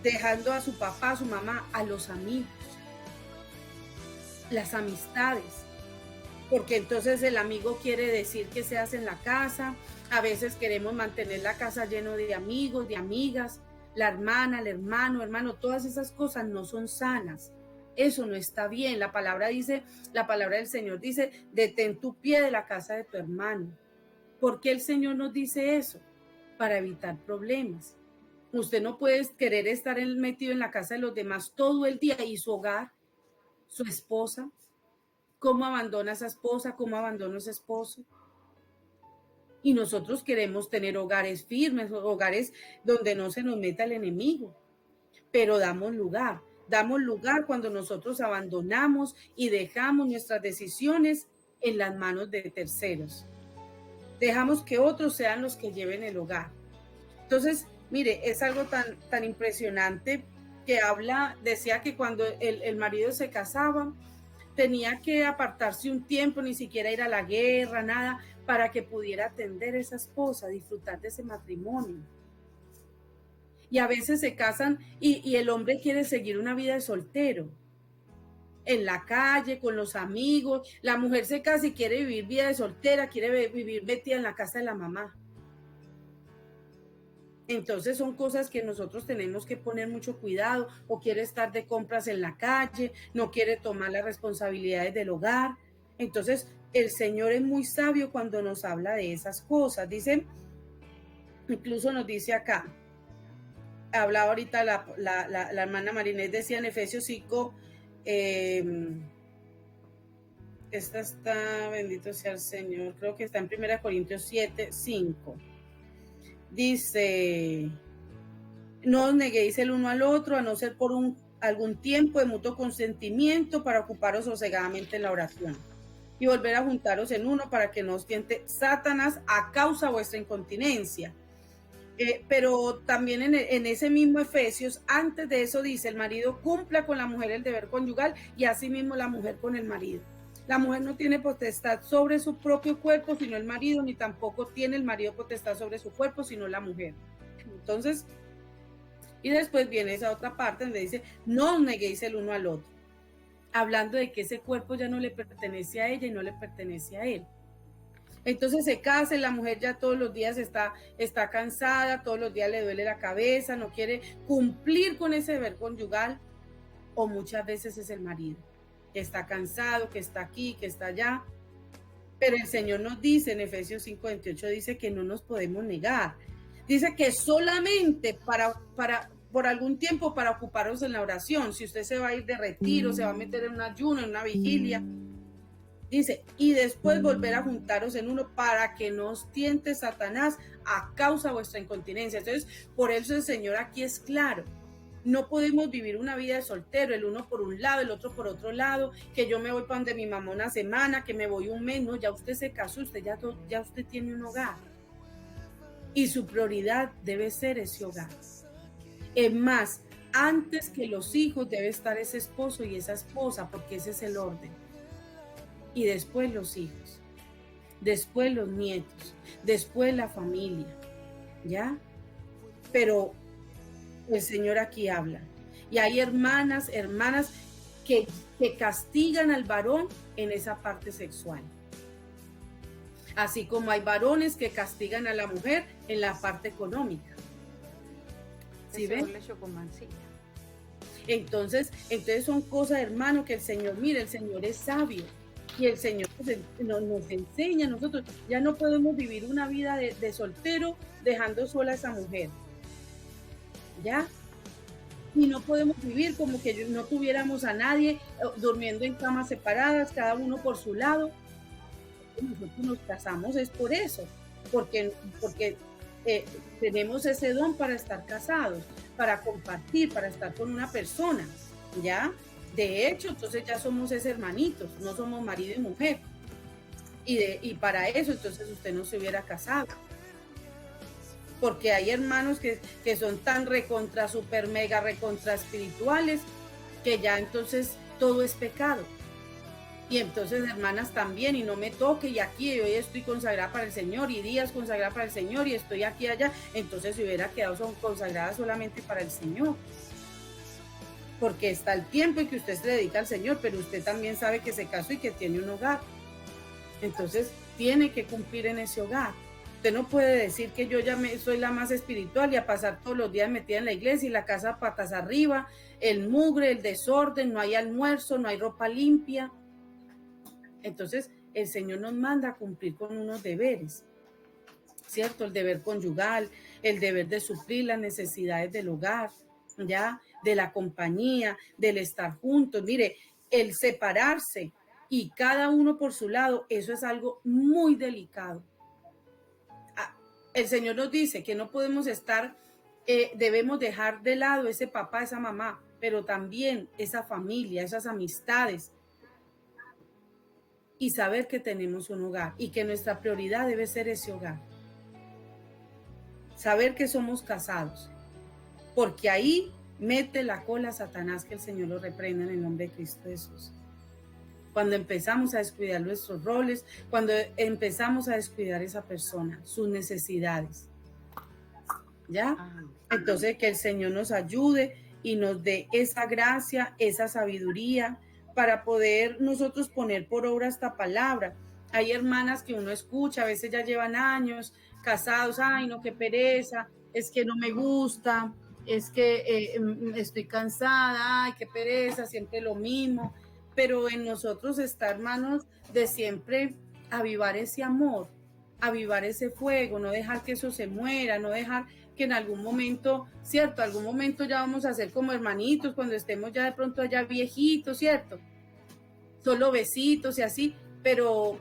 dejando a su papá, a su mamá, a los amigos, las amistades, porque entonces el amigo quiere decir que se hace en la casa, a veces queremos mantener la casa lleno de amigos, de amigas, la hermana, el hermano, todas esas cosas no son sanas. Eso no está bien. La palabra del Señor dice, detén tu pie de la casa de tu hermano. ¿Por qué el Señor nos dice eso? Para evitar problemas. Usted no puede querer estar metido en la casa de los demás todo el día y su hogar. su esposa, cómo abandona a esa esposa, cómo abandona a ese esposo. Y nosotros queremos tener hogares firmes, hogares donde no se nos meta el enemigo, pero damos lugar cuando nosotros abandonamos y dejamos nuestras decisiones en las manos de terceros. Dejamos que otros sean los que lleven el hogar. Entonces, mire, es algo tan impresionante que decía que cuando el marido se casaba, tenía que apartarse un tiempo, ni siquiera ir a la guerra, nada, para que pudiera atender a esa esposa, disfrutar de ese matrimonio. Y a veces se casan y el hombre quiere seguir una vida de soltero, en la calle, con los amigos. La mujer se casa y quiere vivir vida de soltera, quiere vivir metida en la casa de la mamá. Entonces son cosas que nosotros tenemos que poner mucho cuidado, o quiere estar de compras en la calle, no quiere tomar las responsabilidades del hogar. Entonces el Señor es muy sabio cuando nos habla de esas cosas. Dice, incluso nos dice acá, hablaba ahorita la hermana Marinés, decía en Efesios 5, esta está, bendito sea el Señor, creo que está en 1 Corintios 7, 5. Dice, no os neguéis el uno al otro, a no ser por algún tiempo de mutuo consentimiento, para ocuparos sosegadamente en la oración y volver a juntaros en uno, para que no os tiente Satanás a causa de vuestra incontinencia. Pero también en ese mismo Efesios, antes de eso dice, el marido cumpla con la mujer el deber conyugal, y asimismo la mujer con el marido. La mujer no tiene potestad sobre su propio cuerpo, sino el marido, ni tampoco tiene el marido potestad sobre su cuerpo, sino la mujer. Entonces, y después viene esa otra parte donde dice, no os neguéis el uno al otro, hablando de que ese cuerpo ya no le pertenece a ella y no le pertenece a él. Entonces se casa y la mujer ya todos los días está cansada, todos los días le duele la cabeza, no quiere cumplir con ese deber conyugal, o muchas veces es el marido, que está cansado, que está aquí, que está allá. Pero el Señor nos dice en Efesios 5:28, dice que no nos podemos negar. Dice que solamente por algún tiempo para ocuparos en la oración. Si usted se va a ir de retiro, se va a meter en un ayuno, en una vigilia, dice, y después volver a juntaros en uno, para que no os tiente Satanás a causa de vuestra incontinencia. Entonces, por eso el Señor aquí es claro. No podemos vivir una vida de soltero, el uno por un lado, el otro por otro lado, que yo me voy para donde mi mamá una semana, que me voy un mes. No, ya usted se casó, ya usted tiene un hogar. Y su prioridad debe ser ese hogar. Es más, antes que los hijos debe estar ese esposo y esa esposa, porque ese es el orden. Y después los hijos, después los nietos, después la familia, ¿ya? Pero el Señor aquí habla. Y hay hermanas que castigan al varón en esa parte sexual. Así como hay varones que castigan a la mujer en la parte económica. ¿Sí ven? Entonces son cosas, hermano, que el Señor, mire, el Señor es sabio. Y el Señor nos enseña a nosotros. Ya no podemos vivir una vida de soltero dejando sola a esa mujer. ¿Ya? Y no podemos vivir como que no tuviéramos a nadie, durmiendo en camas separadas, cada uno por su lado. Nosotros nos casamos es por eso, porque tenemos ese don para estar casados, para compartir, para estar con una persona, ¿ya? De hecho, entonces ya somos hermanitos, no somos marido y mujer. Y para eso, entonces usted no se hubiera casado. Porque hay hermanos que son tan recontra, super, mega, recontra espirituales, que ya entonces todo es pecado. Y entonces, hermanas, también, y no me toque, y aquí hoy estoy consagrada para el Señor, y días consagrada para el Señor, y estoy aquí allá, entonces se hubiera quedado consagrada solamente para el Señor. Porque está el tiempo en que usted se dedica al Señor, pero usted también sabe que se casó y que tiene un hogar. Entonces, tiene que cumplir en ese hogar. Usted no puede decir que yo ya soy la más espiritual y a pasar todos los días metida en la iglesia y la casa patas arriba, el mugre, el desorden, no hay almuerzo, no hay ropa limpia. Entonces, el Señor nos manda a cumplir con unos deberes, ¿cierto? El deber conyugal, el deber de suplir las necesidades del hogar, ¿ya? De la compañía, del estar juntos. Mire, el separarse y cada uno por su lado, eso es algo muy delicado. El Señor nos dice que no podemos estar, debemos dejar de lado ese papá, esa mamá, pero también esa familia, esas amistades, y saber que tenemos un hogar y que nuestra prioridad debe ser ese hogar. Saber que somos casados, porque ahí mete la cola a Satanás, que el Señor lo reprenda en el nombre de Cristo Jesús. Cuando empezamos a descuidar nuestros roles, cuando empezamos a descuidar a esa persona, sus necesidades. ¿Ya? Entonces, que el Señor nos ayude y nos dé esa gracia, esa sabiduría para poder nosotros poner por obra esta palabra. Hay hermanas que uno escucha, a veces ya llevan años casados, ay, no, qué pereza, es que no me gusta, es que estoy cansada, ay, qué pereza, siempre lo mismo. Pero en nosotros está, hermanos, de siempre avivar ese amor, avivar ese fuego, no dejar que eso se muera, no dejar que en algún momento, ¿cierto? Algún momento ya vamos a ser como hermanitos cuando estemos ya de pronto allá viejitos, ¿cierto? Solo besitos y así, pero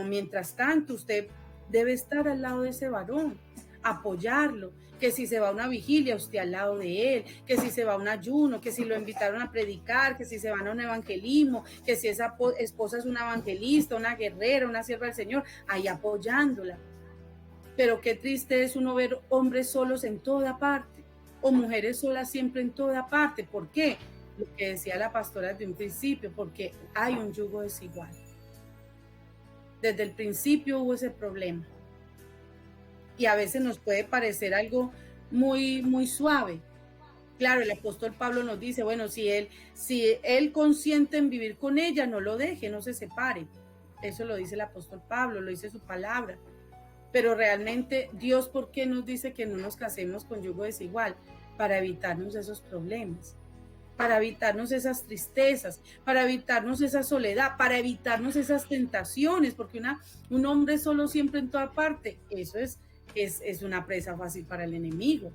mientras tanto usted debe estar al lado de ese varón, apoyarlo, que si se va a una vigilia, usted al lado de él, que si se va a un ayuno, que si lo invitaron a predicar, que si se van a un evangelismo, que si esa esposa es una evangelista, una guerrera, una sierva del Señor, ahí apoyándola. Pero qué triste es uno ver hombres solos en toda parte, o mujeres solas siempre en toda parte. ¿Por qué? Lo que decía la pastora desde un principio, porque hay un yugo desigual. Desde el principio hubo ese problema. Y a veces nos puede parecer algo muy, muy suave. Claro, el apóstol Pablo nos dice, bueno, si él consiente en vivir con ella, no lo deje, no se separe. Eso lo dice el apóstol Pablo, lo dice su palabra. Pero realmente, Dios, ¿por qué nos dice que no nos casemos con yugo desigual? Para evitarnos esos problemas, para evitarnos esas tristezas, para evitarnos esa soledad, para evitarnos esas tentaciones, porque un hombre solo siempre en toda parte, eso es una presa fácil para el enemigo.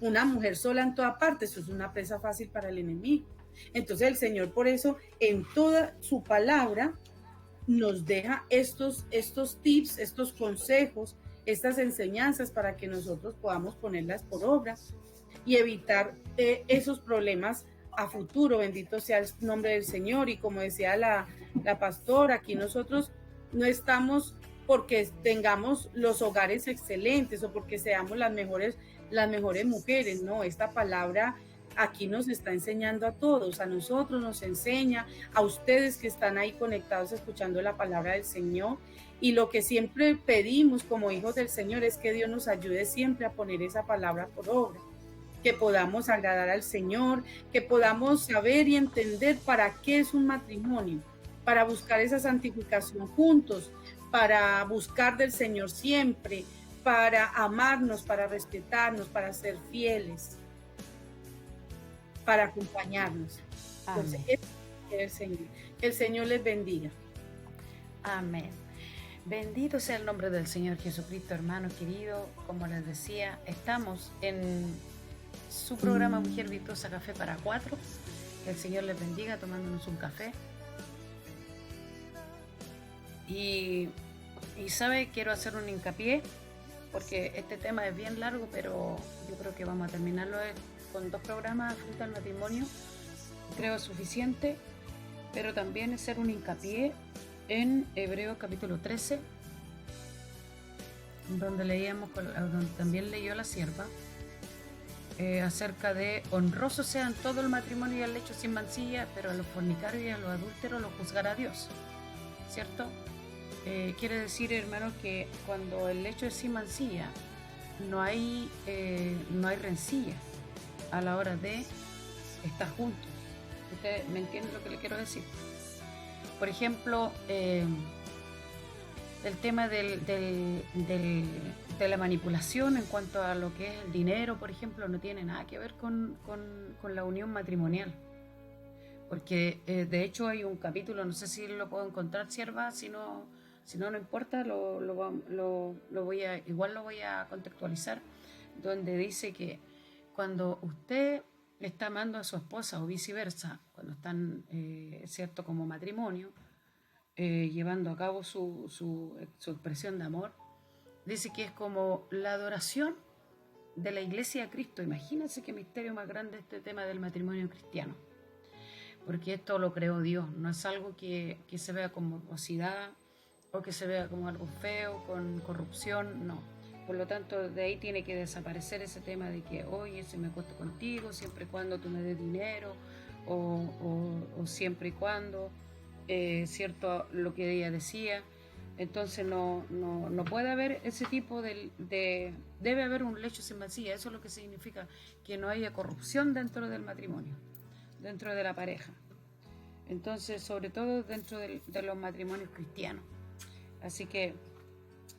Una mujer sola en toda parte, eso es una presa fácil para el enemigo. Entonces el Señor por eso en toda su palabra nos deja estos tips, estos consejos, estas enseñanzas para que nosotros podamos ponerlas por obra y evitar esos problemas a futuro. Bendito sea el nombre del Señor. Y como decía la pastora, aquí nosotros no estamos porque tengamos los hogares excelentes o porque seamos las mejores mujeres, no, esta palabra aquí nos está enseñando a todos, a nosotros nos enseña, a ustedes que están ahí conectados escuchando la palabra del Señor. Y lo que siempre pedimos como hijos del Señor es que Dios nos ayude siempre a poner esa palabra por obra, que podamos agradar al Señor, que podamos saber y entender para qué es un matrimonio, para buscar esa santificación juntos, para buscar del Señor siempre, para amarnos, para respetarnos, para ser fieles, para acompañarnos. Entonces, el Señor. Que el Señor les bendiga. Amén. Bendito sea el nombre del Señor Jesucristo, hermano querido. Como les decía, estamos en su programa Mujer Virtuosa Café para 4. Que el Señor les bendiga tomándonos un café. Y sabe, quiero hacer un hincapié, porque este tema es bien largo, pero yo creo que vamos a terminarlo con 2 programas frente al matrimonio. Creo suficiente, pero también hacer un hincapié en Hebreos capítulo 13, donde también leyó la sierva, acerca de honrosos sean todo el matrimonio y el lecho sin mancilla, pero a los fornicarios y a los adúlteros los juzgará Dios, ¿cierto? Quiere decir, hermano, que cuando el lecho es sin mancilla, no hay rencilla a la hora de estar juntos. ¿Usted me entiende lo que le quiero decir? Por ejemplo, el tema de la manipulación en cuanto a lo que es el dinero, por ejemplo, no tiene nada que ver con la unión matrimonial. Porque de hecho hay un capítulo, no sé si lo puedo encontrar, sierva, si no importa, igual lo voy a contextualizar, donde dice que cuando usted está amando a su esposa o viceversa, cuando están, cierto, como matrimonio, llevando a cabo su expresión de amor, dice que es como la adoración de la iglesia a Cristo. Imagínense qué misterio más grande este tema del matrimonio cristiano, porque esto lo creó Dios, no es algo que se vea con morbosidad o que se vea como algo feo, con corrupción, no. Por lo tanto, de ahí tiene que desaparecer ese tema de que, oye, si me acuesto contigo, siempre y cuando tú me des dinero, o siempre y cuando, cierto, lo que ella decía. Entonces no puede haber ese tipo debe haber un lecho sin vacía. Eso es lo que significa que no haya corrupción dentro del matrimonio, dentro de la pareja. Entonces, sobre todo dentro de los matrimonios cristianos. Así que,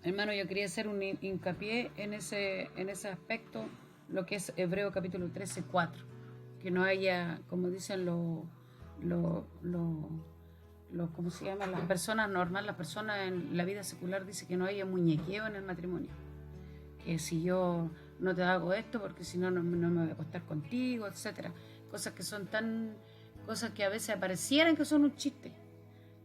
hermano, yo quería hacer un hincapié en ese aspecto, lo que es Hebreo capítulo 13, 4. Que no haya, como dicen ¿cómo se llama? Las personas normales, las personas en la vida secular, dice que no haya muñequeo en el matrimonio. Que si yo no te hago esto, porque si no, no me voy a acostar contigo, etcétera. Cosas que a veces parecieran que son un chiste,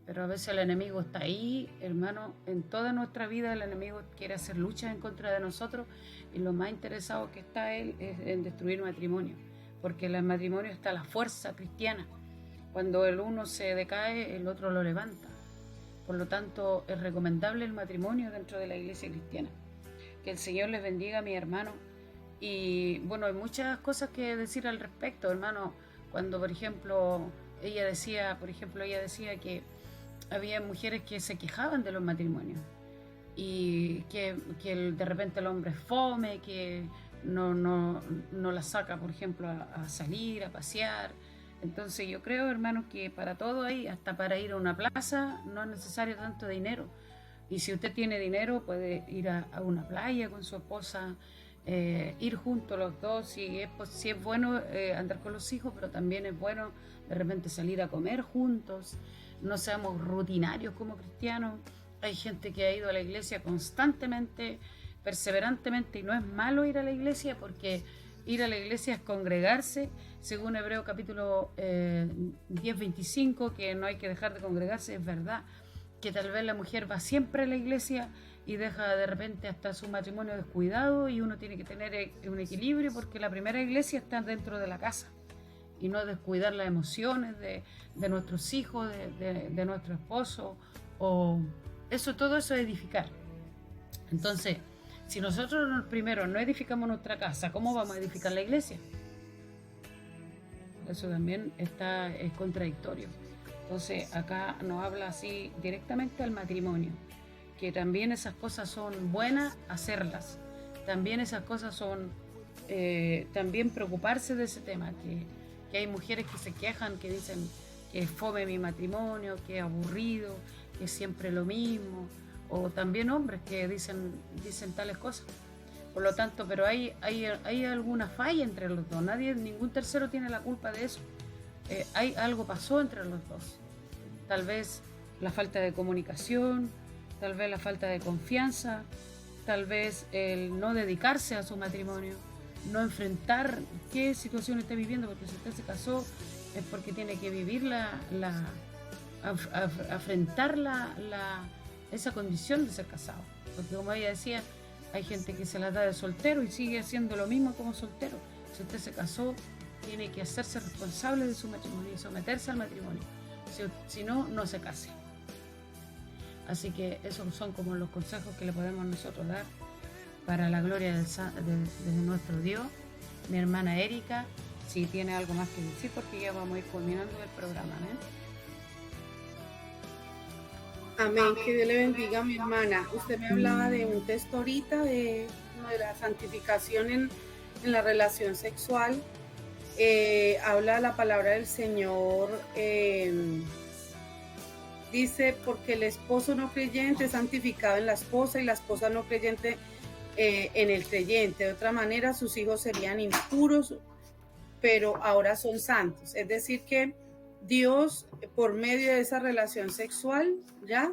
pero a veces el enemigo está ahí, hermano. En toda nuestra vida el enemigo quiere hacer luchas en contra de nosotros, y lo más interesado que está él es en destruir matrimonio, porque en el matrimonio está la fuerza cristiana. Cuando el uno se decae, el otro lo levanta. Por lo tanto, es recomendable el matrimonio dentro de la iglesia cristiana. Que el Señor les bendiga, mi hermano. Y bueno, hay muchas cosas que decir al respecto, hermano. Cuando, por ejemplo, ella decía que había mujeres que se quejaban de los matrimonios, y que de repente el hombre es fome, que no la saca, por ejemplo, a salir, a pasear. Entonces yo creo, hermano, que para todo hay, hasta para ir a una plaza, no es necesario tanto dinero. Y si usted tiene dinero, puede ir a una playa con su esposa, ir juntos los dos. Si es bueno andar con los hijos, pero también es bueno de repente salir a comer juntos. No seamos rutinarios como cristianos. Hay gente que ha ido a la iglesia constantemente, perseverantemente, y no es malo ir a la iglesia, porque ir a la iglesia es congregarse, según Hebreo capítulo 10, 25, que no hay que dejar de congregarse. Es verdad que tal vez la mujer va siempre a la iglesia y deja de repente hasta su matrimonio descuidado, y uno tiene que tener un equilibrio, porque la primera iglesia está dentro de la casa, y no descuidar las emociones de nuestros hijos, de nuestro esposo, o todo eso es edificar. Entonces, si nosotros primero no edificamos nuestra casa, ¿cómo vamos a edificar la iglesia? Eso también es contradictorio. Entonces, acá nos habla así directamente al matrimonio, que también esas cosas son buenas hacerlas. También esas cosas son, también preocuparse de ese tema, que hay mujeres que se quejan, que dicen que es fome mi matrimonio, que es aburrido, que es siempre lo mismo. O también hombres que dicen tales cosas. Por lo tanto, pero hay alguna falla entre los dos. Ningún tercero tiene la culpa de eso. Algo pasó entre los dos. Tal vez la falta de comunicación, tal vez la falta de confianza, tal vez el no dedicarse a su matrimonio, no enfrentar qué situación está viviendo, porque si usted se casó es porque tiene que vivir afrontar esa condición de ser casado. Porque, como ella decía, hay gente que se la da de soltero y sigue haciendo lo mismo como soltero. Si usted se casó, tiene que hacerse responsable de su matrimonio y someterse al matrimonio. Si no, no se case. Así que esos son como los consejos que le podemos nosotros dar para la gloria de nuestro Dios. Mi hermana Erika, si tiene algo más que decir, porque ya vamos a ir culminando el programa, Amén, que Dios le bendiga, mi hermana. Usted me hablaba de un texto ahorita de la santificación en la relación sexual. Habla la palabra del Señor, dice, porque el esposo no creyente es santificado en la esposa, y la esposa no creyente en el creyente. De otra manera, sus hijos serían impuros, pero ahora son santos. Es decir, que Dios, por medio de esa relación sexual, ya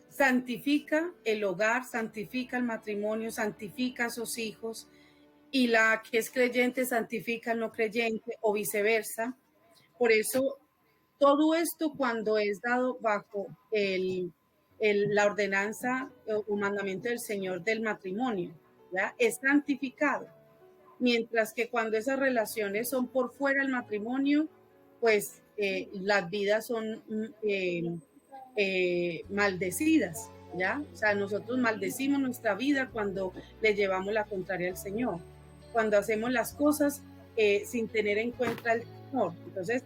santifica el hogar, santifica el matrimonio, santifica a sus hijos, y la que es creyente santifica al no creyente o viceversa. Por eso, todo esto cuando es dado bajo la ordenanza o mandamiento del Señor del matrimonio, ¿ya? Es santificado. Mientras que cuando esas relaciones son por fuera del matrimonio, pues las vidas son maldecidas, ¿ya? O sea, nosotros maldecimos nuestra vida cuando le llevamos la contraria al Señor, cuando hacemos las cosas sin tener en cuenta al Señor. Entonces,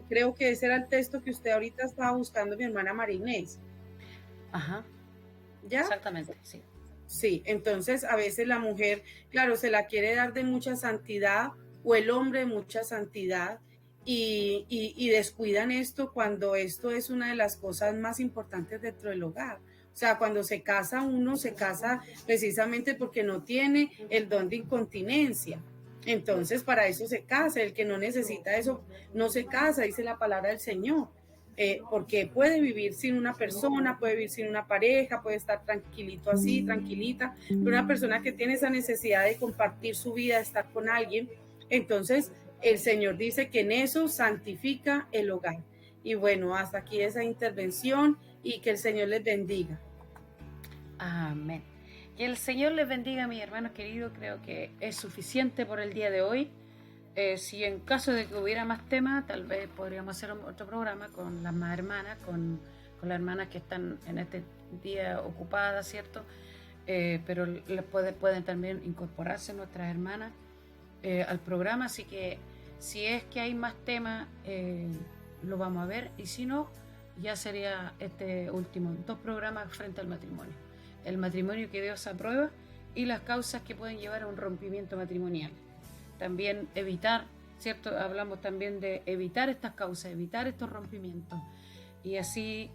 creo que ese era el texto que usted ahorita estaba buscando, mi hermana Marinés. Ajá. ¿Ya? Exactamente, sí. Sí, entonces a veces la mujer, claro, se la quiere dar de mucha santidad o el hombre de mucha santidad y descuidan esto cuando esto es una de las cosas más importantes dentro del hogar. O sea, cuando se casa uno, se casa precisamente porque no tiene el don de incontinencia. Entonces, para eso se casa. El que no necesita eso no se casa, dice la palabra del Señor. Porque puede vivir sin una persona, puede vivir sin una pareja, puede estar tranquilito así, tranquilita, pero una persona que tiene esa necesidad de compartir su vida, de estar con alguien, entonces el Señor dice que en eso santifica el hogar. Y bueno, hasta aquí esa intervención y que el Señor les bendiga. Amén. Que el Señor les bendiga, mis hermanos queridos. Creo que es suficiente por el día de hoy. Si en caso de que hubiera más temas, tal vez podríamos hacer otro programa con las más hermanas, con las hermanas que están en este día ocupadas, ¿cierto? Pero pueden también incorporarse nuestras hermanas al programa, así que si es que hay más temas, lo vamos a ver, y si no, ya sería este último 2 programas frente al matrimonio. El matrimonio que Dios aprueba y las causas que pueden llevar a un rompimiento matrimonial. También evitar, ¿cierto? Hablamos también de evitar estas causas, evitar estos rompimientos, y así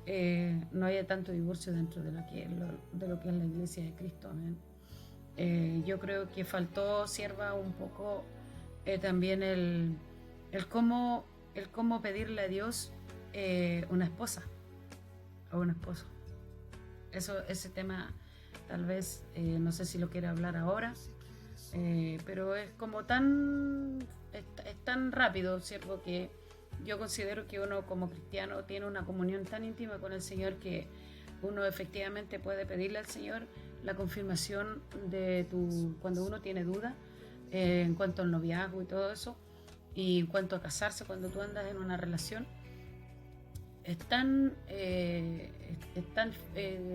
no haya tanto divorcio dentro de lo que es la Iglesia de Cristo. Amén. Yo creo que faltó, sierva, un poco también el cómo pedirle a Dios una esposa o un esposo. Ese tema tal vez, no sé si lo quiere hablar ahora, pero es como es tan rápido, ¿cierto? Que yo considero que uno como cristiano tiene una comunión tan íntima con el Señor que uno efectivamente puede pedirle al Señor la confirmación de cuando uno tiene duda en cuanto al noviazgo y todo eso, y en cuanto a casarse cuando tú andas en una relación. Es tan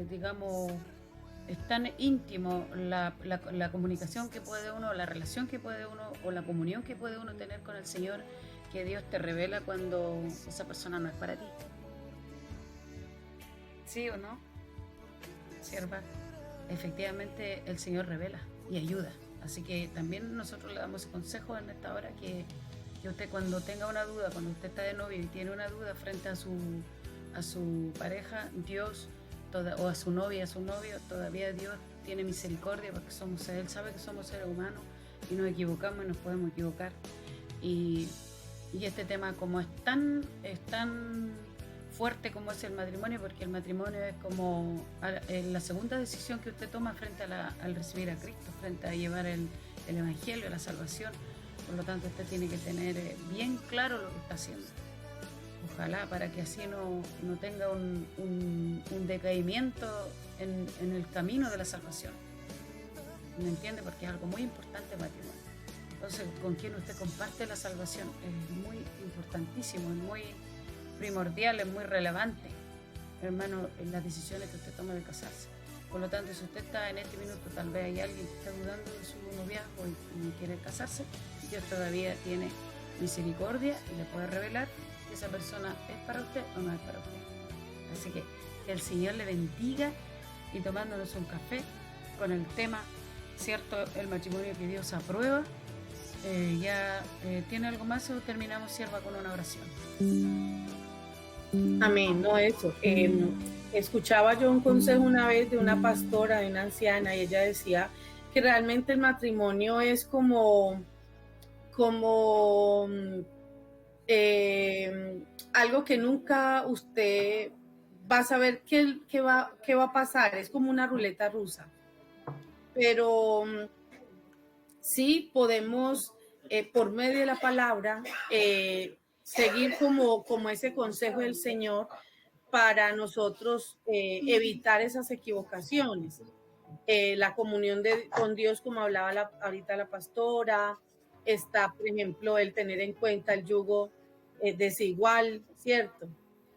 digamos, es tan íntimo la comunicación que puede uno, la relación que puede uno, o la comunión que puede uno tener con el Señor, que Dios te revela cuando esa persona no es para ti. ¿Sí o no, sierva? Efectivamente el Señor revela y ayuda. Así que también nosotros le damos consejo en esta hora que usted, cuando tenga una duda, cuando usted está de novio y tiene una duda frente a su pareja, Dios, o a su novia, a su novio, todavía Dios tiene misericordia, porque Él sabe que somos seres humanos y nos equivocamos y nos podemos equivocar. Y este tema, como es tan fuerte como es el matrimonio, porque el matrimonio es como la segunda decisión que usted toma frente al recibir a Cristo, frente a llevar el Evangelio, la salvación. Por lo tanto, usted tiene que tener bien claro lo que está haciendo. Ojalá, para que así no tenga un decaimiento en el camino de la salvación. ¿Me entiende? Porque es algo muy importante el matrimonio. Entonces, con quien usted comparte la salvación es muy importantísimo, es muy primordial, es muy relevante, hermano, en las decisiones que usted toma de casarse. Por lo tanto, si usted está en este minuto, tal vez hay alguien que está dudando de su noviazgo y quiere casarse, Dios todavía tiene misericordia y le puede revelar si esa persona es para usted o no es para usted. Así que el Señor le bendiga, y tomándonos un café con el tema, ¿cierto? El matrimonio que Dios aprueba. ¿Tiene algo más o terminamos, sierva, con una oración? Amén, no eso. Escuchaba yo un consejo una vez de una pastora, de una anciana, y ella decía que realmente el matrimonio es como algo que nunca usted va a saber qué va a pasar. Es como una ruleta rusa. Pero sí podemos, por medio de la palabra, seguir como ese consejo del Señor para nosotros evitar esas equivocaciones. La comunión con Dios, como hablaba ahorita la pastora, está, por ejemplo, el tener en cuenta el yugo desigual, ¿cierto?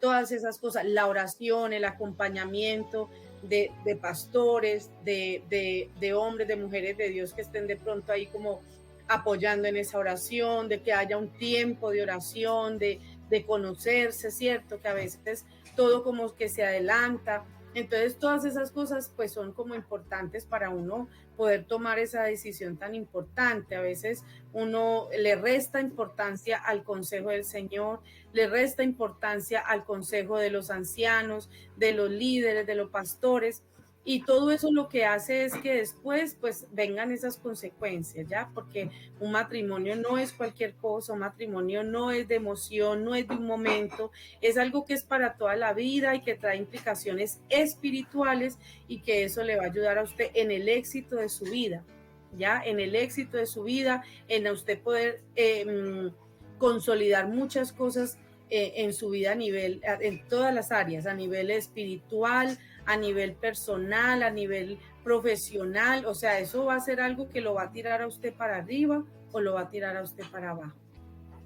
Todas esas cosas, la oración, el acompañamiento de pastores, de hombres, de mujeres de Dios que estén de pronto ahí como apoyando en esa oración, de que haya un tiempo de oración, de conocerse, ¿cierto? Que a veces todo como que se adelanta. Entonces todas esas cosas pues son como importantes para uno poder tomar esa decisión tan importante. A veces uno le resta importancia al consejo del Señor, le resta importancia al consejo de los ancianos, de los líderes, de los pastores. Y todo eso lo que hace es que después pues vengan esas consecuencias, ¿ya? Porque un matrimonio no es cualquier cosa, un matrimonio no es de emoción, no es de un momento, es algo que es para toda la vida y que trae implicaciones espirituales y que eso le va a ayudar a usted en el éxito de su vida, ¿ya? En el éxito de su vida, en a usted poder consolidar muchas cosas en su vida a nivel, en todas las áreas, a nivel espiritual, a nivel personal, a nivel profesional. O sea, eso va a ser algo que lo va a tirar a usted para arriba o lo va a tirar a usted para abajo,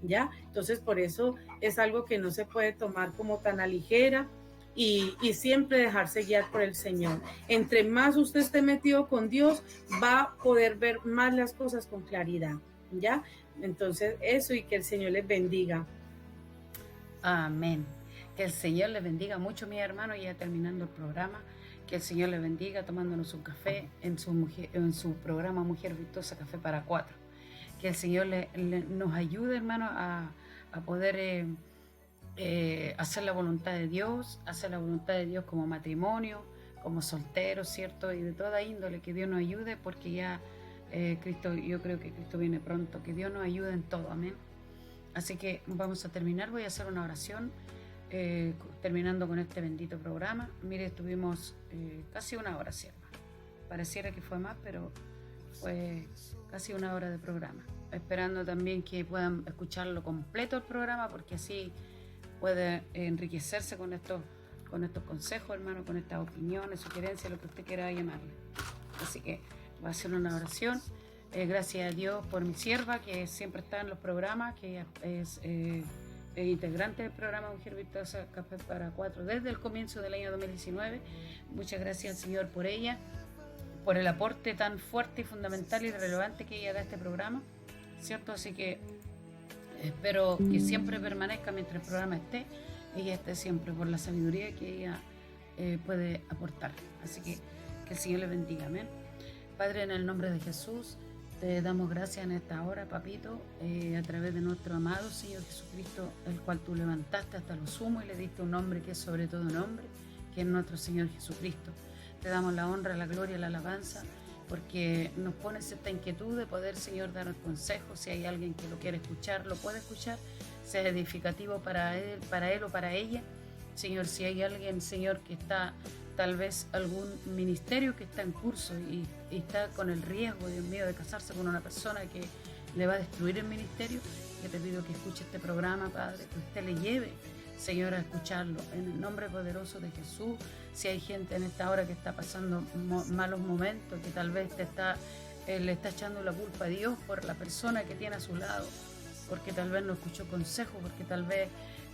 ¿ya? Entonces, por eso es algo que no se puede tomar como tan a ligera y siempre dejarse guiar por el Señor. Entre más usted esté metido con Dios, va a poder ver más las cosas con claridad, ¿ya? Entonces, eso, y que el Señor les bendiga. Amén. Que el Señor les bendiga mucho, mis hermanos, ya terminando el programa. Que el Señor les bendiga tomándonos un café en su programa Mujer Virtuosa Café para Cuatro. Que el Señor nos ayude, hermanos, a poder hacer la voluntad de Dios, hacer la voluntad de Dios como matrimonio, como solteros, ¿cierto? Y de toda índole, que Dios nos ayude, porque ya Cristo, yo creo que Cristo viene pronto. Que Dios nos ayude en todo, amén. Así que vamos a terminar, voy a hacer una oración, terminando con este bendito programa. Mire, estuvimos casi una hora, ¿cierto? Pareciera que fue más, pero fue casi una hora de programa. Esperando también que puedan escucharlo completo el programa, porque así puede enriquecerse con estos consejos, hermano, con estas opiniones, sugerencias, lo que usted quiera llamarle. Así que voy a hacer una oración. Gracias a Dios por mi sierva, que siempre está en los programas, que es integrante del programa Mujer Virtuosa Café para Cuatro desde el comienzo del año 2019. Muchas gracias al Señor por ella, por el aporte tan fuerte y fundamental y relevante que ella da a este programa, ¿cierto? Así que espero que siempre permanezca mientras el programa esté, ella esté siempre, por la sabiduría que ella puede aportar. Así que el Señor le bendiga, amén. Padre, en el nombre de Jesús, te damos gracias en esta hora, papito, a través de nuestro amado Señor Jesucristo, el cual tú levantaste hasta lo sumo y le diste un nombre que es sobre todo nombre, que es nuestro Señor Jesucristo. Te damos la honra, la gloria, la alabanza, porque nos pones esta inquietud de poder, Señor, dar consejos. Si hay alguien que lo quiere escuchar, lo puede escuchar, sea edificativo para él o para ella. Señor, si hay alguien, Señor, que está tal vez algún ministerio que está en curso y está con el riesgo, Dios mío, de casarse con una persona que le va a destruir el ministerio, yo te pido que escuche este programa, Padre, que usted le lleve, Señor, a escucharlo, en el nombre poderoso de Jesús. Si hay gente en esta hora que está pasando malos momentos, que tal vez le está echando la culpa a Dios por la persona que tiene a su lado, porque tal vez no escuchó consejo, porque tal vez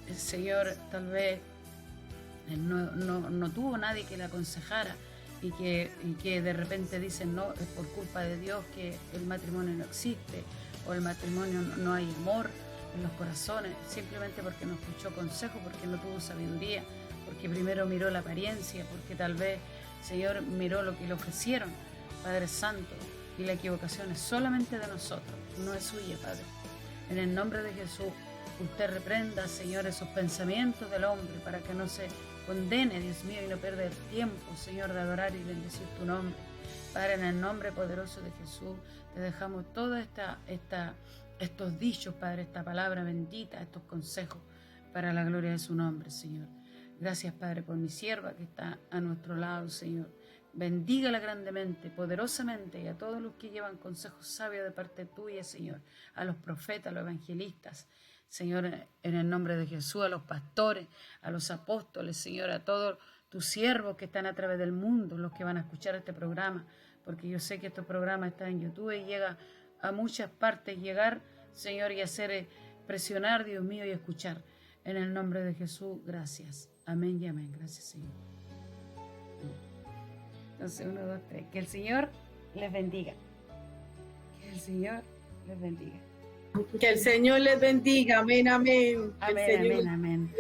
el Señor, no tuvo nadie que le aconsejara, y que de repente dicen, no, es por culpa de Dios que el matrimonio no existe, o el matrimonio no hay amor en los corazones, simplemente porque no escuchó consejo, porque no tuvo sabiduría, porque primero miró la apariencia, porque tal vez, Señor, miró lo que le ofrecieron, Padre Santo, y la equivocación es solamente de nosotros, no es suya, Padre. En el nombre de Jesús, usted reprenda, Señor, esos pensamientos del hombre, para que no se condene, Dios mío, y no pierda el tiempo, Señor, de adorar y bendecir tu nombre. Padre, en el nombre poderoso de Jesús, te dejamos todos estos dichos, Padre, esta palabra bendita, estos consejos, para la gloria de su nombre, Señor. Gracias, Padre, por mi sierva que está a nuestro lado, Señor. Bendígala grandemente, poderosamente, y a todos los que llevan consejos sabios de parte tuya, Señor, a los profetas, a los evangelistas, Señor, en el nombre de Jesús, a los pastores, a los apóstoles, Señor, a todos tus siervos que están a través del mundo, los que van a escuchar este programa, porque yo sé que este programa está en YouTube y llega a muchas partes, llegar, Señor, y hacer presionar, Dios mío, y escuchar. En el nombre de Jesús, gracias. Amén y amén. Gracias, Señor. Entonces, 1, 2, 3. Que el Señor les bendiga. Que el Señor les bendiga. Que el Señor les bendiga. Amén, amén. Amén, amén, amén.